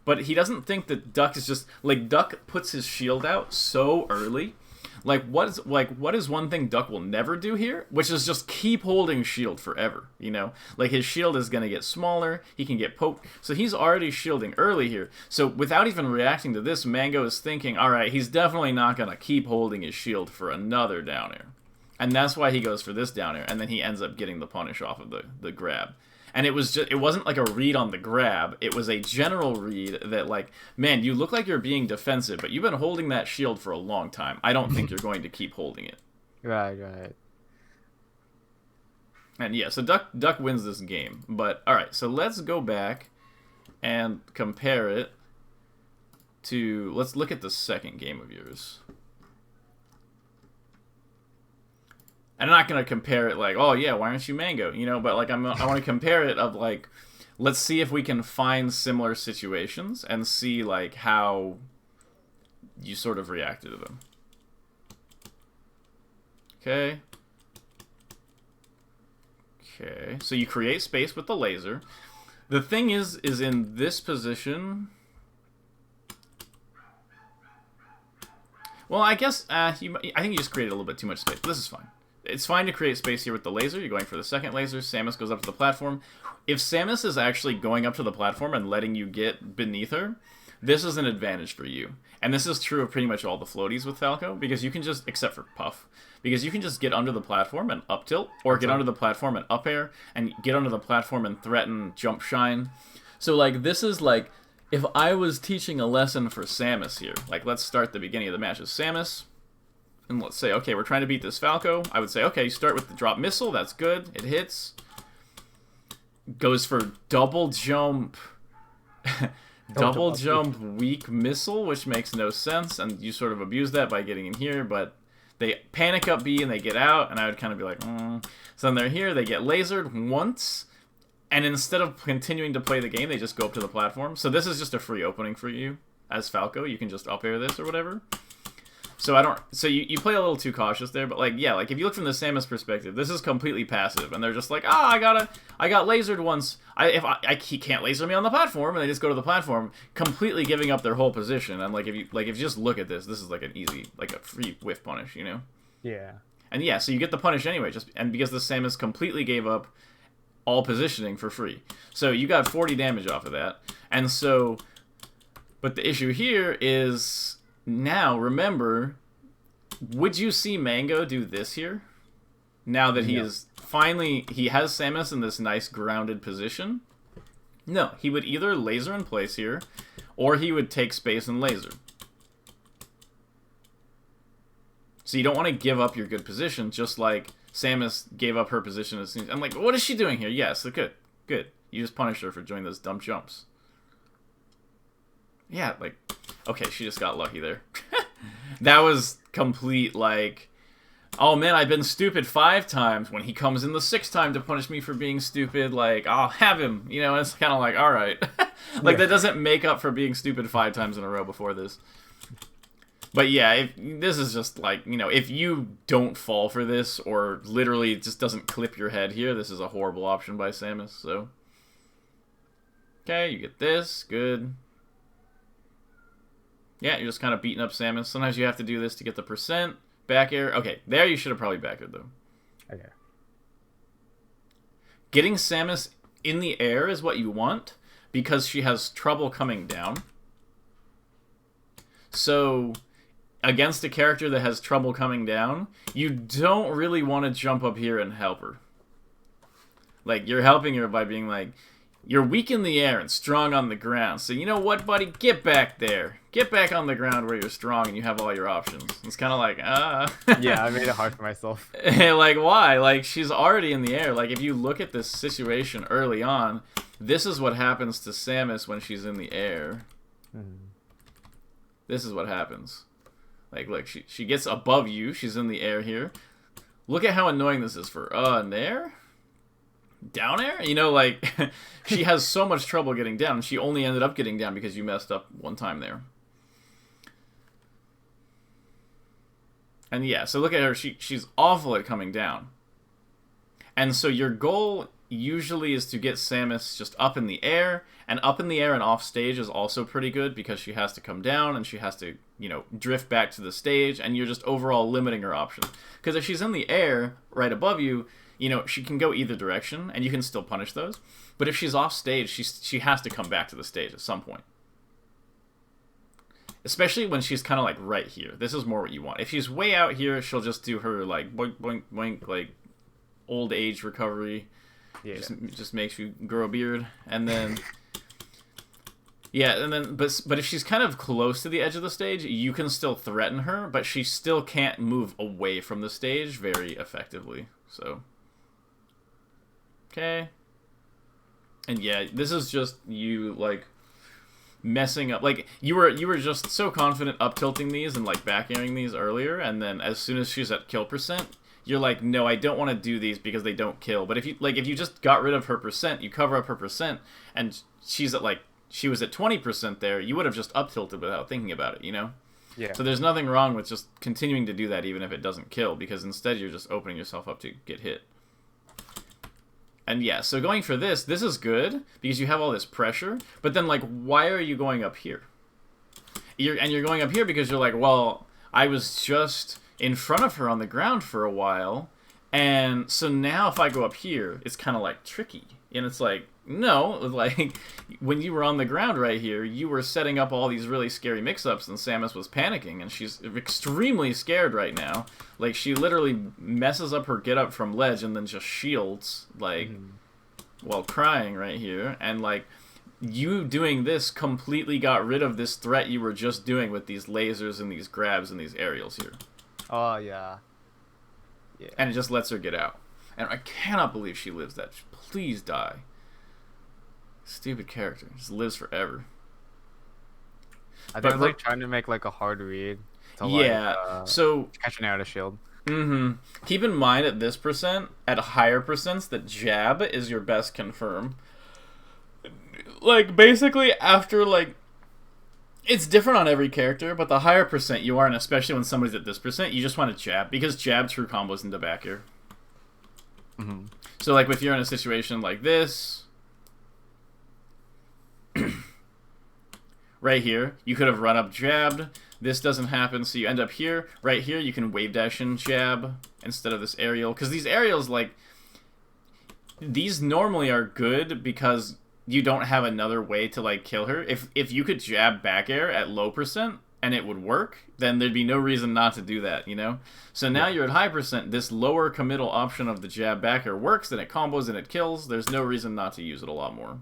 But he doesn't think that Duck is just... Like, Duck puts his shield out so early. What is one thing Duck will never do here? Which is just keep holding shield forever, you know? Like, his shield is going to get smaller. He can get poked. So he's already shielding early here. So without even reacting to this, Mango is thinking, alright, he's definitely not going to keep holding his shield for another down air. And that's why he goes for this down air. And then he ends up getting the punish off of the grab. And it wasn't like a read on the grab. It was a general read that, like, man, you look like you're being defensive, but you've been holding that shield for a long time. I don't think you're going to keep holding it. Right. And yeah, so Duck wins this game. But, alright, so let's go back and compare it to... Let's look at the second game of yours. And I'm not going to compare it like, oh yeah, why aren't you Mango? You know, but like I want to compare it of like, let's see if we can find similar situations and see like how you sort of reacted to them. Okay. Okay, so you create space with the laser. The thing is in this position... Well, I guess, I think you just created a little bit too much space. This is fine. It's fine to create space here with the laser. You're going for the second laser. Samus goes up to the platform. If Samus is actually going up to the platform and letting you get beneath her, this is an advantage for you. And this is true of pretty much all the floaties with Falco, because you can just, except for Puff, because you can just get under the platform and up tilt, or get under the platform and up air, and get under the platform and threaten jump shine. So, like, this is like, if I was teaching a lesson for Samus here, like, let's start the beginning of the match as Samus. And let's say, okay, we're trying to beat this Falco. I would say, okay, you start with the drop missile. That's good. It hits. Goes for double jump. double jump weak missile, which makes no sense. And you sort of abuse that by getting in here. But they panic up B and they get out. And I would kind of be like, So then they're here. They get lasered once. And instead of continuing to play the game, they just go up to the platform. So this is just a free opening for you as Falco. You can just up air this or whatever. So you play a little too cautious there, but like, yeah, like if you look from the Samus perspective, this is completely passive, and they're just like, I got lasered once. He can't laser me on the platform, and they just go to the platform, completely giving up their whole position. And like if you just look at this is like an easy, like a free whiff punish, you know? Yeah. And yeah, so you get the punish anyway, and because the Samus completely gave up all positioning for free. So you got 40 damage off of that. And so, but the issue here is... Now, remember, would you see Mango do this here? Now that he has Samus in this nice grounded position? No, he would either laser in place here, or he would take space and laser. So you don't want to give up your good position, just like Samus gave up her position as soon as... I'm like, what is she doing here? Yes, good. You just punish her for doing those dumb jumps. Yeah, like... Okay, she just got lucky there. That was complete, like... Oh man, I've been stupid 5 times. When he comes in the 6th time to punish me for being stupid, like, I'll have him. You know, it's kind of like, alright. Like, that doesn't make up for being stupid 5 times in a row before this. But yeah, this is just like, you know, if you don't fall for this, or literally it just doesn't clip your head here, this is a horrible option by Samus, so... Okay, you get this. Good. Yeah, you're just kind of beating up Samus. Sometimes you have to do this to get the percent. Back air. Okay, there you should have probably back aired, though. Okay. Getting Samus in the air is what you want, because she has trouble coming down. So, against a character that has trouble coming down, you don't really want to jump up here and help her. Like, you're helping her by being like, you're weak in the air and strong on the ground. So, you know what, buddy? Get back there. Get back on the ground where you're strong and you have all your options. It's kind of like, Yeah, I made it hard for myself. Like, why? Like, she's already in the air. Like, if you look at this situation early on, this is what happens to Samus when she's in the air. This is what happens. Like, look, she gets above you. She's in the air here. Look at how annoying this is for her. In air? Down air? You know, like, she has so much trouble getting down. She only ended up getting down because you messed up one time there. And yeah, so look at her. She's awful at coming down. And so your goal usually is to get Samus just up in the air. And up in the air and off stage is also pretty good because she has to come down and she has to, you know, drift back to the stage. And you're just overall limiting her options. Because if she's in the air right above you, you know, she can go either direction, and you can still punish those. But if she's off stage, she has to come back to the stage at some point. Especially when she's kind of, like, right here. This is more what you want. If she's way out here, she'll just do her, like, boink, boink, boink, like, old age recovery. Yeah. Just makes you grow a beard. And then... Yeah, and then... But if she's kind of close to the edge of the stage, you can still threaten her, but she still can't move away from the stage very effectively. So... Okay. And yeah, this is just you, like, messing up. Like, you were just so confident up tilting these and, like, back airing these earlier, and then as soon as she's at kill percent, you're like, no, I don't want to do these because they don't kill. But if you just got rid of her percent, you cover up her percent, and she's at, like, she was at 20% there, you would have just up tilted without thinking about it, you know? Yeah. So there's nothing wrong with just continuing to do that even if it doesn't kill, because instead you're just opening yourself up to get hit. And yeah, so going for this is good, because you have all this pressure, but then, like, why are you going up here? You're going up here because you're like, well, I was just in front of her on the ground for a while, and so now if I go up here, it's kind of, like, tricky. And it's like, no, like, when you were on the ground right here, you were setting up all these really scary mix-ups, and Samus was panicking, and she's extremely scared right now. Like, she literally messes up her get-up from ledge and then just shields, like, while crying right here. And, like, you doing this completely got rid of this threat you were just doing with these lasers and these grabs and these aerials here. Oh, yeah. Yeah. And it just lets her get out. And I cannot believe she lives that. Please die. Stupid character. Just lives forever. I think like trying to make like a hard read. To, yeah. Like, so catching out a shield. Keep in mind at this percent, at higher percents, that jab is your best confirm. Like, basically, after, like... It's different on every character, but the higher percent you are, and especially when somebody's at this percent, you just want to jab, because jab true combos into back air. So, like, if you're in a situation like this... right here, you could have run up jabbed. This doesn't happen, so you end up here. Right here, you can wave dash and jab instead of this aerial. Because these aerials, like... These normally are good because you don't have another way to, like, kill her. If you could jab back air at low percent and it would work, then there'd be no reason not to do that, you know? So now you're at high percent, this lower committal option of the jab back air works, and it combos and it kills. There's no reason not to use it a lot more.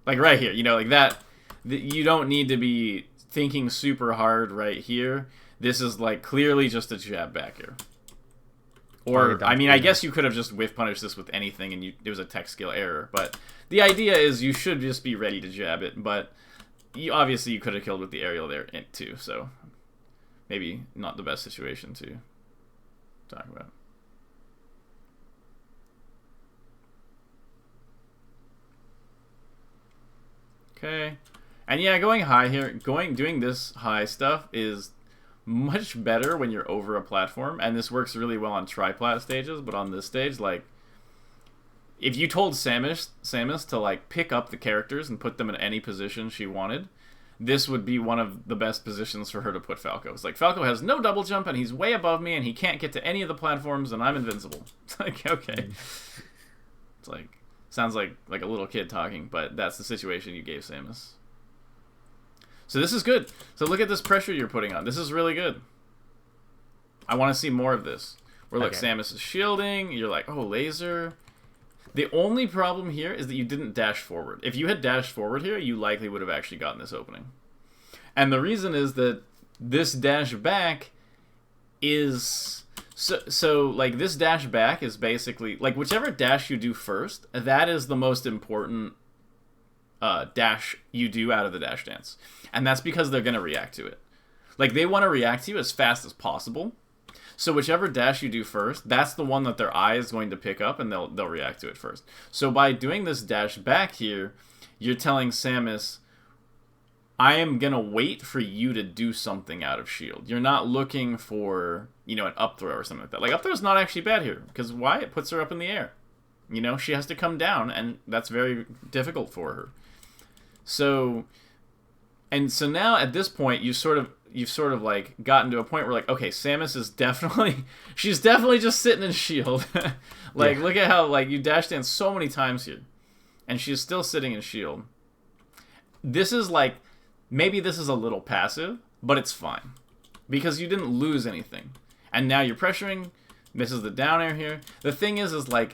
Like right here, you know, like that, you don't need to be thinking super hard right here. This is, like, clearly just a jab back air. Or, I mean, I guess you could have just whiff punished this with anything and it was a tech skill error, but the idea is you should just be ready to jab it, but obviously you could have killed with the aerial there too, so maybe not the best situation to talk about. Okay. And yeah, going high here, doing this high stuff is much better when you're over a platform, and this works really well on tri-plat stages, but on this stage, like, if you told Samus to, like, pick up the characters and put them in any position she wanted, this would be one of the best positions for her to put Falco. It's like, Falco has no double jump, and he's way above me, and he can't get to any of the platforms, and I'm invincible. It's like, okay. It's like, sounds like a little kid talking, but that's the situation you gave Samus. So this is good. So look at this pressure you're putting on. This is really good. I want to see more of this. Where, look, Samus is shielding. You're like, oh, laser. The only problem here is that you didn't dash forward. If you had dashed forward here, you likely would have actually gotten this opening. And the reason is that this dash back is... So like, this dash back is basically... Like, whichever dash you do first, that is the most important dash you do out of the dash dance. And that's because they're going to react to it. Like, they want to react to you as fast as possible. So whichever dash you do first, that's the one that their eye is going to pick up, and they'll react to it first. So by doing this dash back here, you're telling Samus, I am going to wait for you to do something out of shield. You're not looking for, you know, an up throw or something like that. Like, up throw is not actually bad here, because why? It puts her up in the air. You know, she has to come down, and that's very difficult for her. So now at this point, you've sort of like gotten to a point where, like, okay, Samus is definitely, she's definitely just sitting in shield. Like, yeah. Look at how, like, you dash dance so many times here, and she's still sitting in shield. This is like, maybe this is a little passive, but it's fine because you didn't lose anything. And now you're pressuring. This is the down air here. The thing is like,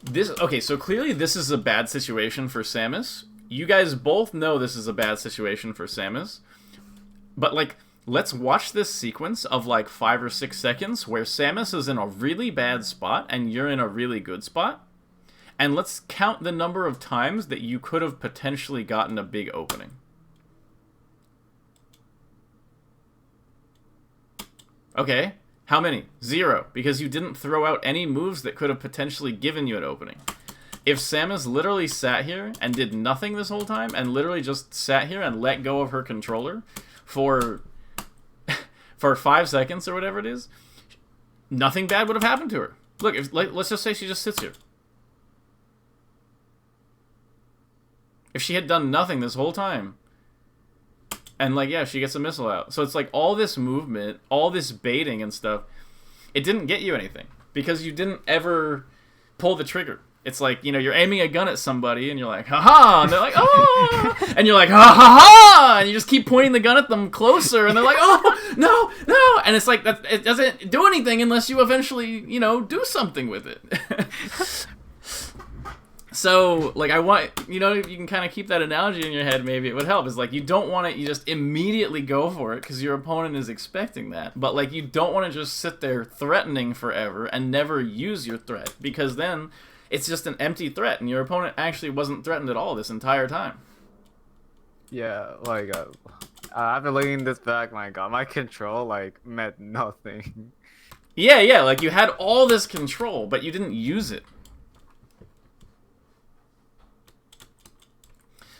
this, okay, so clearly this is a bad situation for Samus. You guys both know this is a bad situation for Samus. But, like, let's watch this sequence of, like, 5 or 6 seconds where Samus is in a really bad spot and you're in a really good spot. And let's count the number of times that you could have potentially gotten a big opening. Okay, how many? 0, because you didn't throw out any moves that could have potentially given you an opening. If Samus literally sat here and did nothing this whole time, and literally just sat here and let go of her controller for 5 seconds or whatever it is, nothing bad would have happened to her. Look, if, like, let's just say she just sits here. If she had done nothing this whole time, and, like, yeah, she gets a missile out. So it's like all this movement, all this baiting and stuff, it didn't get you anything because you didn't ever pull the trigger. It's like, you know, you're aiming a gun at somebody, and you're like, ha-ha, and they're like, oh, and you're like, ha-ha-ha, and you just keep pointing the gun at them closer, and they're like, oh, no, no, and it's like, that it doesn't do anything unless you eventually, you know, do something with it. So, like, I want, you know, you can kind of keep that analogy in your head, maybe it would help. It's like, you don't want to, you just immediately go for it, because your opponent is expecting that, but, like, you don't want to just sit there threatening forever and never use your threat, because then it's just an empty threat, and your opponent actually wasn't threatened at all this entire time. Yeah, like, after looking this back, my god, my control, like, meant nothing. Yeah, like, you had all this control, but you didn't use it.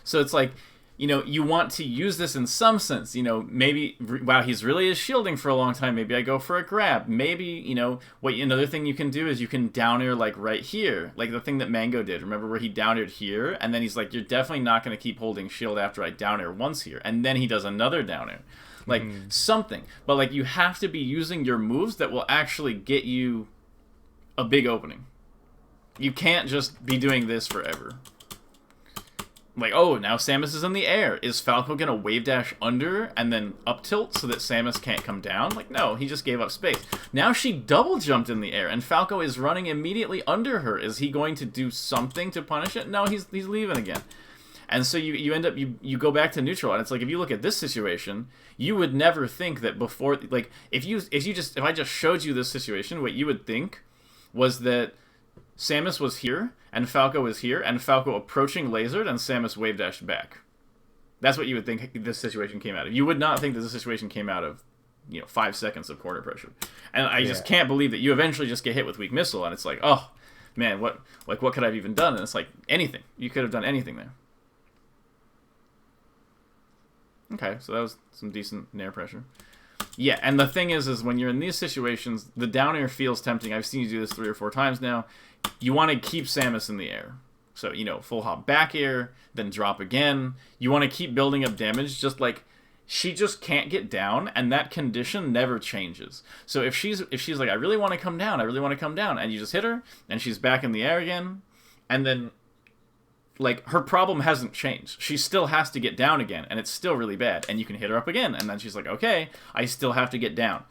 So it's like, you know, you want to use this in some sense, you know, maybe, wow, he's really is shielding for a long time, maybe I go for a grab, maybe, you know, another thing you can do is you can down air, like, right here, like the thing that Mango did, remember where he down aired here, and then he's like, you're definitely not going to keep holding shield after I down air once here, and then he does another down air, like, something, but, like, you have to be using your moves that will actually get you a big opening. You can't just be doing this forever. Like, oh, now Samus is in the air. Is Falco going to wave dash under and then up tilt so that Samus can't come down? Like, no, he just gave up space. Now she double jumped in the air and Falco is running immediately under her. Is he going to do something to punish it? No, he's leaving again. And so you end up, you go back to neutral. And it's like, if you look at this situation, you would never think that before, like, if I just showed you this situation, what you would think was that Samus was here, and Falco was here, and Falco approaching lasered, and Samus wave dashed back. That's what you would think this situation came out of. You would not think that this situation came out of, you know, 5 seconds of corner pressure. And I just can't believe that you eventually just get hit with weak missile, and it's like, oh, man, what could I have even done? And it's like, anything. You could have done anything there. Okay, so that was some decent nair pressure. Yeah, and the thing is when you're in these situations, the down air feels tempting. I've seen you do this 3 or 4 times now. You want to keep Samus in the air. So, full hop back air, then drop again. You want to keep building up damage, just like she just can't get down, and that condition never changes. So if she's like, I really want to come down, and you just hit her, and she's back in the air again, and then like her problem hasn't changed. She still has to get down again, and it's still really bad. And you can hit her up again, and then she's like, okay, I still have to get down.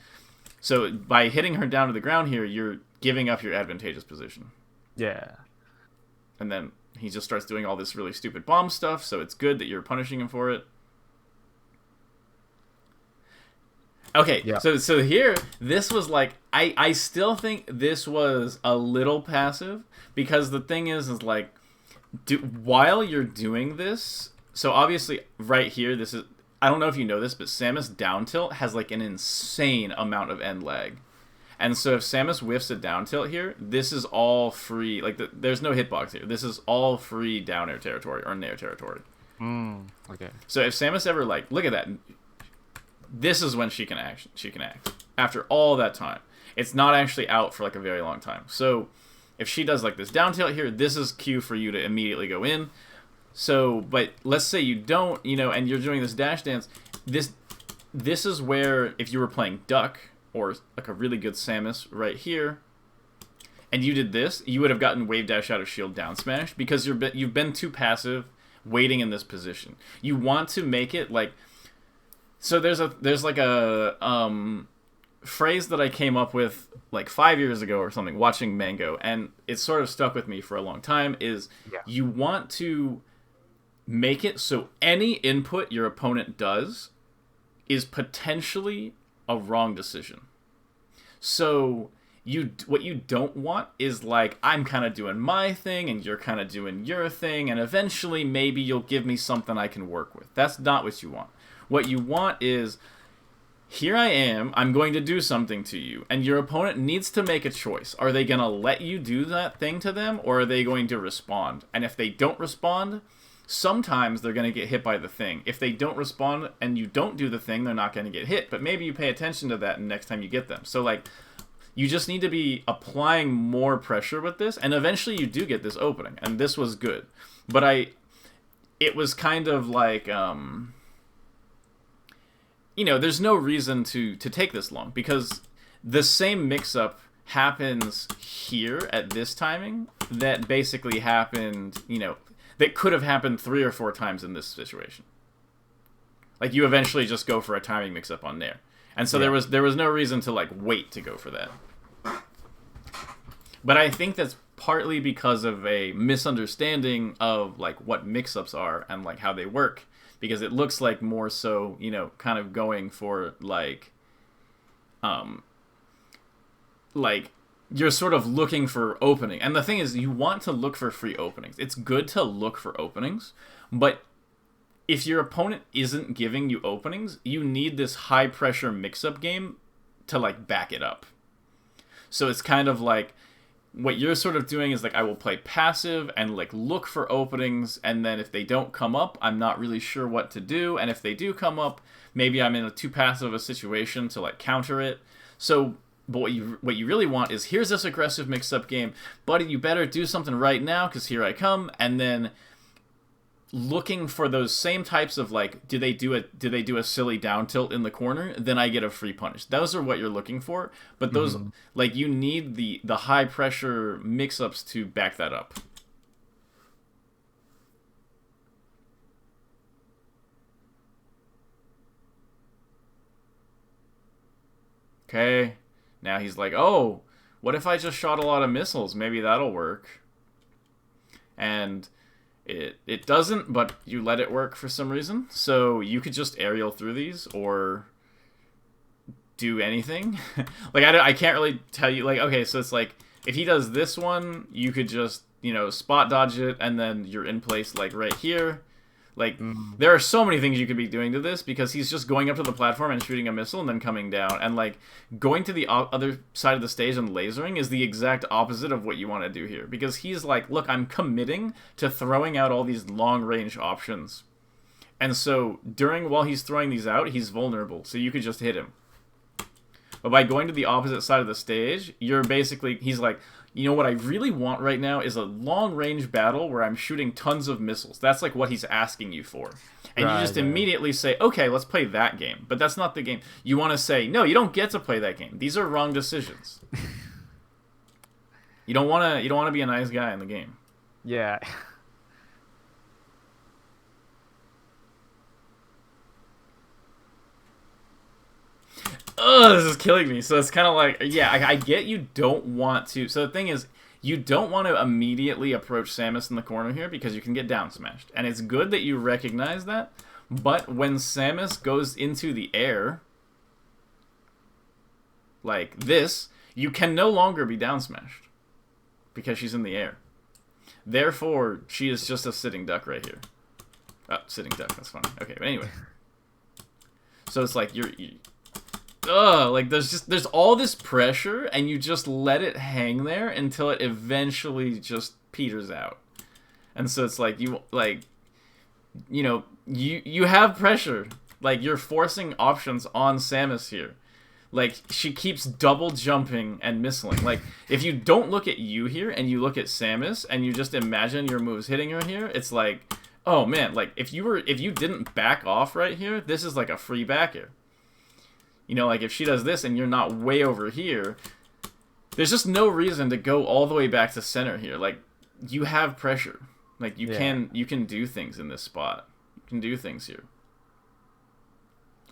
So by hitting her down to the ground here, you're giving up your advantageous position. Yeah. And then he just starts doing all this really stupid bomb stuff, so it's good that you're punishing him for it. Okay, yeah. So here, this was like, I still think this was a little passive, because the thing is like, while you're doing this, so obviously right here, this is, I don't know if you know this, but Samus down tilt has like an insane amount of end lag. And so if Samus whiffs a down tilt here, this is all free, like there's no hitbox here. This is all free down air territory, or nair territory. Okay. So if Samus ever like, look at that, this is when she can act. After all that time. It's not actually out for like a very long time. So if she does like this down tilt here, this is cue for you to immediately go in. So, but let's say you don't, and you're doing this dash dance. This is where, if you were playing Duck, or like a really good Samus right here, and you did this, you would have gotten wave dash out of shield down smash, because you've been too passive waiting in this position. You want to make it like, so there's like a phrase that I came up with like 5 years ago or something, watching Mango, and it sort of stuck with me for a long time, is you want to make it so any input your opponent does is potentially a wrong decision. So what you don't want is like, I'm kind of doing my thing and you're kind of doing your thing, and eventually maybe you'll give me something I can work with. That's not what you want. What you want is, here I am, I'm going to do something to you, and your opponent needs to make a choice. Are they going to let you do that thing to them, or are they going to respond? And if they don't respond, sometimes they're going to get hit by the thing. If they don't respond and you don't do the thing, they're not going to get hit. But maybe you pay attention to that next time you get them. So like, you just need to be applying more pressure with this, and eventually you do get this opening, and this was good. But it was kind of like, there's no reason to take this long, because the same mix-up happens here at this timing that basically happened, that could have happened 3 or 4 times in this situation. Like, you eventually just go for a timing mix-up on there. And so there was no reason to, like, wait to go for that. But I think that's partly because of a misunderstanding of, like, what mix-ups are and, like, how they work. Because it looks like more so, kind of going for, like, you're sort of looking for opening. And the thing is, you want to look for free openings. It's good to look for openings, but if your opponent isn't giving you openings, you need this high-pressure mix-up game to, like, back it up. So it's kind of like, what you're sort of doing is, like, I will play passive and, like, look for openings, and then if they don't come up, I'm not really sure what to do, and if they do come up, maybe I'm in a too passive a situation to, like, counter it. So, but what you really want is, here's this aggressive mix-up game, buddy, you better do something right now, because here I come, and then looking for those same types of, like, do they do a silly down tilt in the corner, then I get a free punish. Those are what you're looking for, but those, like, you need the high pressure mix-ups to back that up. Okay, now he's like, oh, what if I just shot a lot of missiles? Maybe that'll work. And it doesn't, but you let it work for some reason. So you could just aerial through these or do anything. Like, I can't really tell you. Like, okay, so it's like, if he does this one, you could just, spot dodge it, and then you're in place, like, right here. Like, there are so many things you could be doing to this, because he's just going up to the platform and shooting a missile and then coming down. And, like, going to the other side of the stage and lasering is the exact opposite of what you want to do here. Because he's like, look, I'm committing to throwing out all these long-range options. And so, while he's throwing these out, he's vulnerable. So you could just hit him. But by going to the opposite side of the stage, you're basically, he's like, you know what I really want right now is a long-range battle where I'm shooting tons of missiles. That's like what he's asking you for. And you just immediately say, okay, let's play that game. But that's not the game. You want to say, no, you don't get to play that game. These are wrong decisions. You don't want to be a nice guy in the game. Yeah. Ugh, this is killing me. So it's kind of like, yeah, I get you don't want to. So the thing is, you don't want to immediately approach Samus in the corner here because you can get down smashed. And it's good that you recognize that. But when Samus goes into the air, like this, you can no longer be down smashed because she's in the air. Therefore, she is just a sitting duck right here. Oh, sitting duck, that's funny. Okay, but anyway. So it's like like there's all this pressure and you just let it hang there until it eventually just peters out. And so it's like you have pressure. Like you're forcing options on Samus here. Like she keeps double jumping and missiling. Like if you don't look at you here and you look at Samus and you just imagine your moves hitting her here, it's like, oh man, like if you didn't back off right here, this is like a free backer. You know, like if she does this and you're not way over here, there's just no reason to go all the way back to center here. Like you have pressure. Like you can do things in this spot. You can do things here.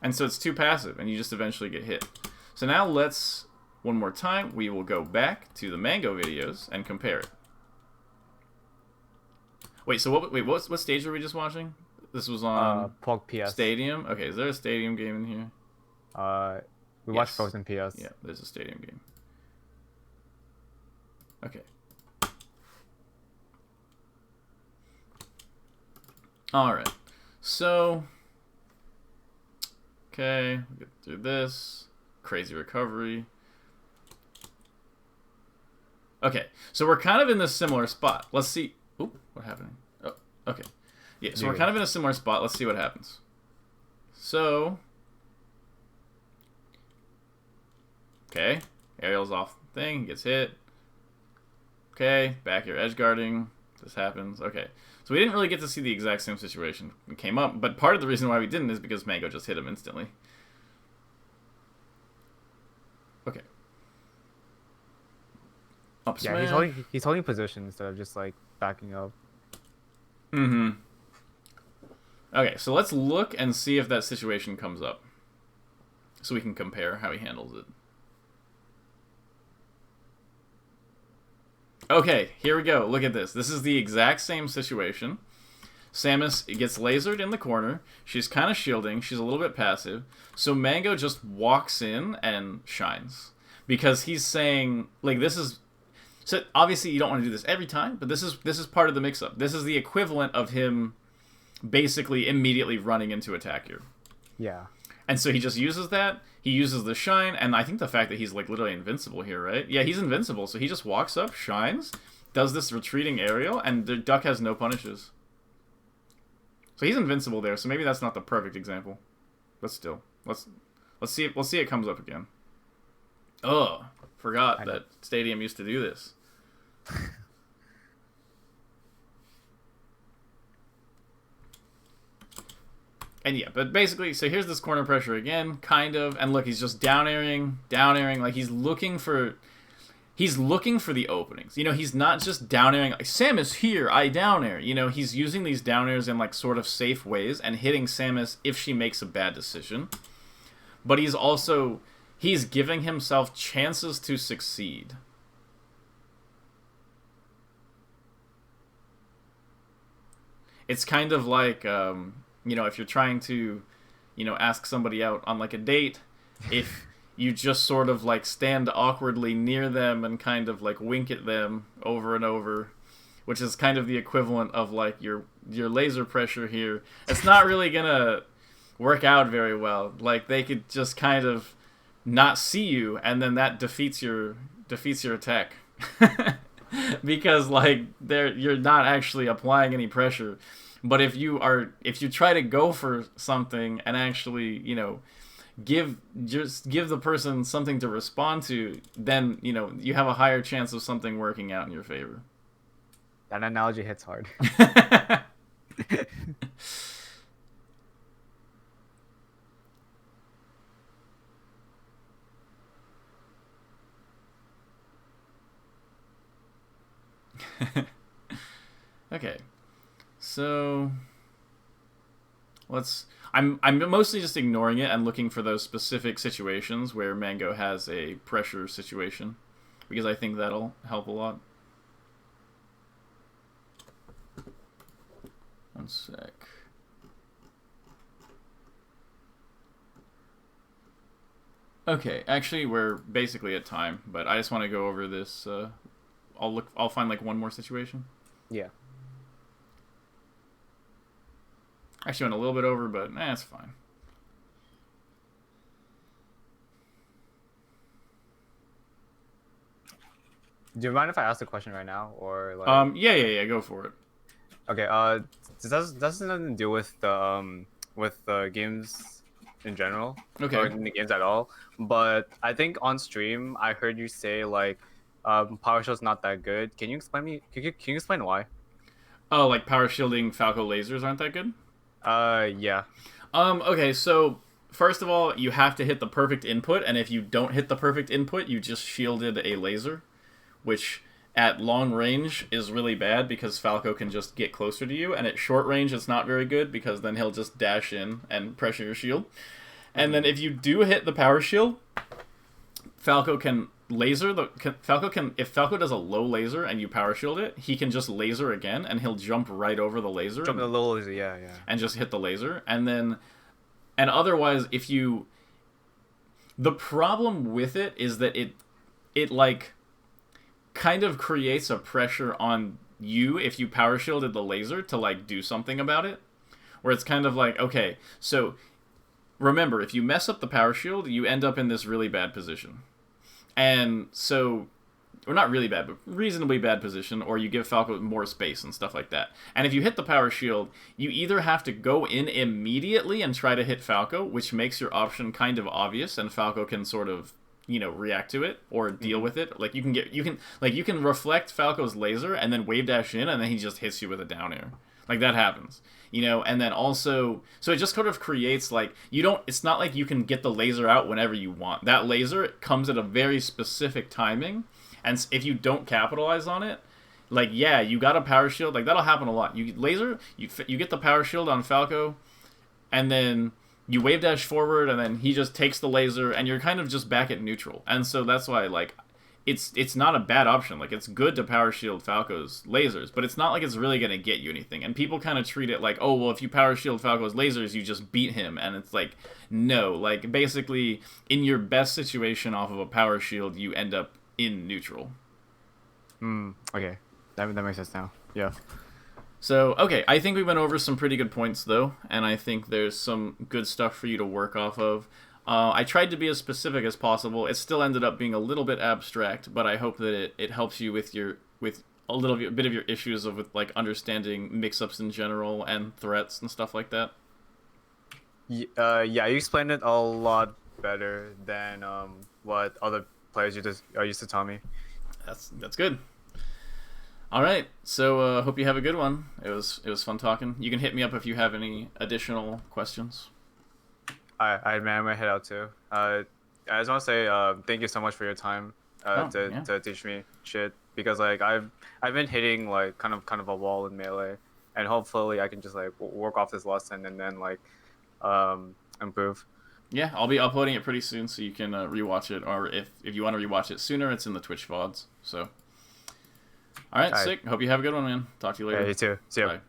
And so it's too passive and you just eventually get hit. So now let's, one more time, we will go back to the Mango videos and compare it. Wait, so what stage were we just watching? This was on Pog PS. Stadium? Okay, is there a Stadium game in here? We watched Frozen PS. Yeah, there's a Stadium game. Okay. Alright. So, okay, we'll get through this. Crazy recovery. Okay, so we're kind of in this similar spot. Let's see. Oop, what's happening? Oh, okay. Yeah, so we're kind of in a similar spot. Let's see what happens. So, okay, aerial's off the thing, gets hit. Okay, back here edge guarding. This happens. Okay, so we didn't really get to see the exact same situation that came up, but part of the reason why we didn't is because Mango just hit him instantly. Okay. Up smash. Yeah, he's holding position instead of just like backing up. Mm-hmm. Okay, so let's look and see if that situation comes up, so we can compare how he handles it. Okay, here we go. Look at this. This is the exact same situation. Samus gets lasered in the corner. She's kind of shielding. She's a little bit passive. So Mango just walks in and shines. Because he's saying, like, this is... So obviously you don't want to do this every time, but this is part of the mix-up. This is the equivalent of him basically immediately running into attack here. Yeah. And so he just uses that. He uses the shine, and I think the fact that he's like literally invincible here, right? Yeah, he's invincible, so he just walks up, shines, does this retreating aerial, and the duck has no punishes. So he's invincible there, so maybe that's not the perfect example. But still, let's see it comes up again. Oh, forgot that Stadium used to do this. And yeah, but basically, so here's this corner pressure again, kind of, and look, he's just down airing, like he's looking for the openings. You know, he's not just down airing like Samus here, I down air. You know, he's using these down airs in like sort of safe ways and hitting Samus if she makes a bad decision. But he's giving himself chances to succeed. It's kind of like you know, if you're trying to, you know, ask somebody out on like a date, if you just sort of like stand awkwardly near them and kind of like wink at them over and over, which is kind of the equivalent of like your laser pressure here, it's not really gonna work out very well. Like they could just kind of not see you, and then that defeats your attack. Because like you're not actually applying any pressure. But if you try to go for something and actually, you know, give the person something to respond to, then you have a higher chance of something working out in your favor. That analogy hits hard. Okay, so I'm mostly just ignoring it and looking for those specific situations where Mango has a pressure situation, because I think that'll help a lot. One sec. Okay, actually we're basically at time, but I just want to go over this. I'll find like one more situation. Yeah. Actually went a little bit over, but it's fine. Do you mind if I ask the question right now, or like? Yeah, go for it. Okay. This doesn't nothing to do with the games in general. Okay. Or in the games at all. But I think on stream I heard you say like, PowerShell's not that good. Can you explain Can you explain why? Oh, like power shielding Falco lasers aren't that good? Yeah. Okay, so first of all, you have to hit the perfect input, and if you don't hit the perfect input, you just shielded a laser, which at long range is really bad because Falco can just get closer to you, and at short range it's not very good because then he'll just dash in and pressure your shield. And then if you do hit the power shield, Falco can if Falco does a low laser and you power shield it, he can just laser again and he'll jump right over the laser. Jump the low laser, yeah. And just hit the laser. And otherwise, the problem with it is that it like kind of creates a pressure on you if you power shielded the laser to like do something about it. Where it's kind of like, okay, so remember, if you mess up the power shield, you end up in this really bad position. And so, or not really bad, but reasonably bad position, or you give Falco more space and stuff like that. And if you hit the power shield, you either have to go in immediately and try to hit Falco, which makes your option kind of obvious, and Falco can sort of, react to it or deal with it. Like you can reflect Falco's laser and then wave dash in, and then he just hits you with a down air. Like that happens. And then also, so it just sort of creates like, it's not like you can get the laser out whenever you want. That laser comes at a very specific timing, and if you don't capitalize on it, like, yeah, you got a power shield, like that'll happen a lot. You get the power shield on Falco, and then you wave dash forward, and then he just takes the laser, and you're kind of just back at neutral. And so that's why, like, it's not a bad option. Like, it's good to power shield Falco's lasers, but it's not like it's really going to get you anything. And people kind of treat it like, oh, well, if you power shield Falco's lasers, you just beat him. And it's like, no. Like, basically, in your best situation off of a power shield, you end up in neutral. Okay. That makes sense now. Yeah. So, okay, I think we went over some pretty good points, though, and I think there's some good stuff for you to work off of. I tried to be as specific as possible. It still ended up being a little bit abstract, but I hope that it helps you with a bit of your issues with like understanding mix-ups in general and threats and stuff like that. Yeah, you explained it a lot better than what other players used to tell me. That's good. All right, so hope you have a good one. It was fun talking. You can hit me up if you have any additional questions. I man, I'm gonna head out too. I just want to say thank you so much for your time to teach me shit, because like I've been hitting like kind of a wall in Melee, and hopefully I can just like work off this lesson and then like improve. Yeah, I'll be uploading it pretty soon, so you can rewatch it, or if you want to rewatch it sooner, it's in the Twitch VODs. So, all right, sick. Hope you have a good one, man. Talk to you later. Yeah, you too. See ya. Bye.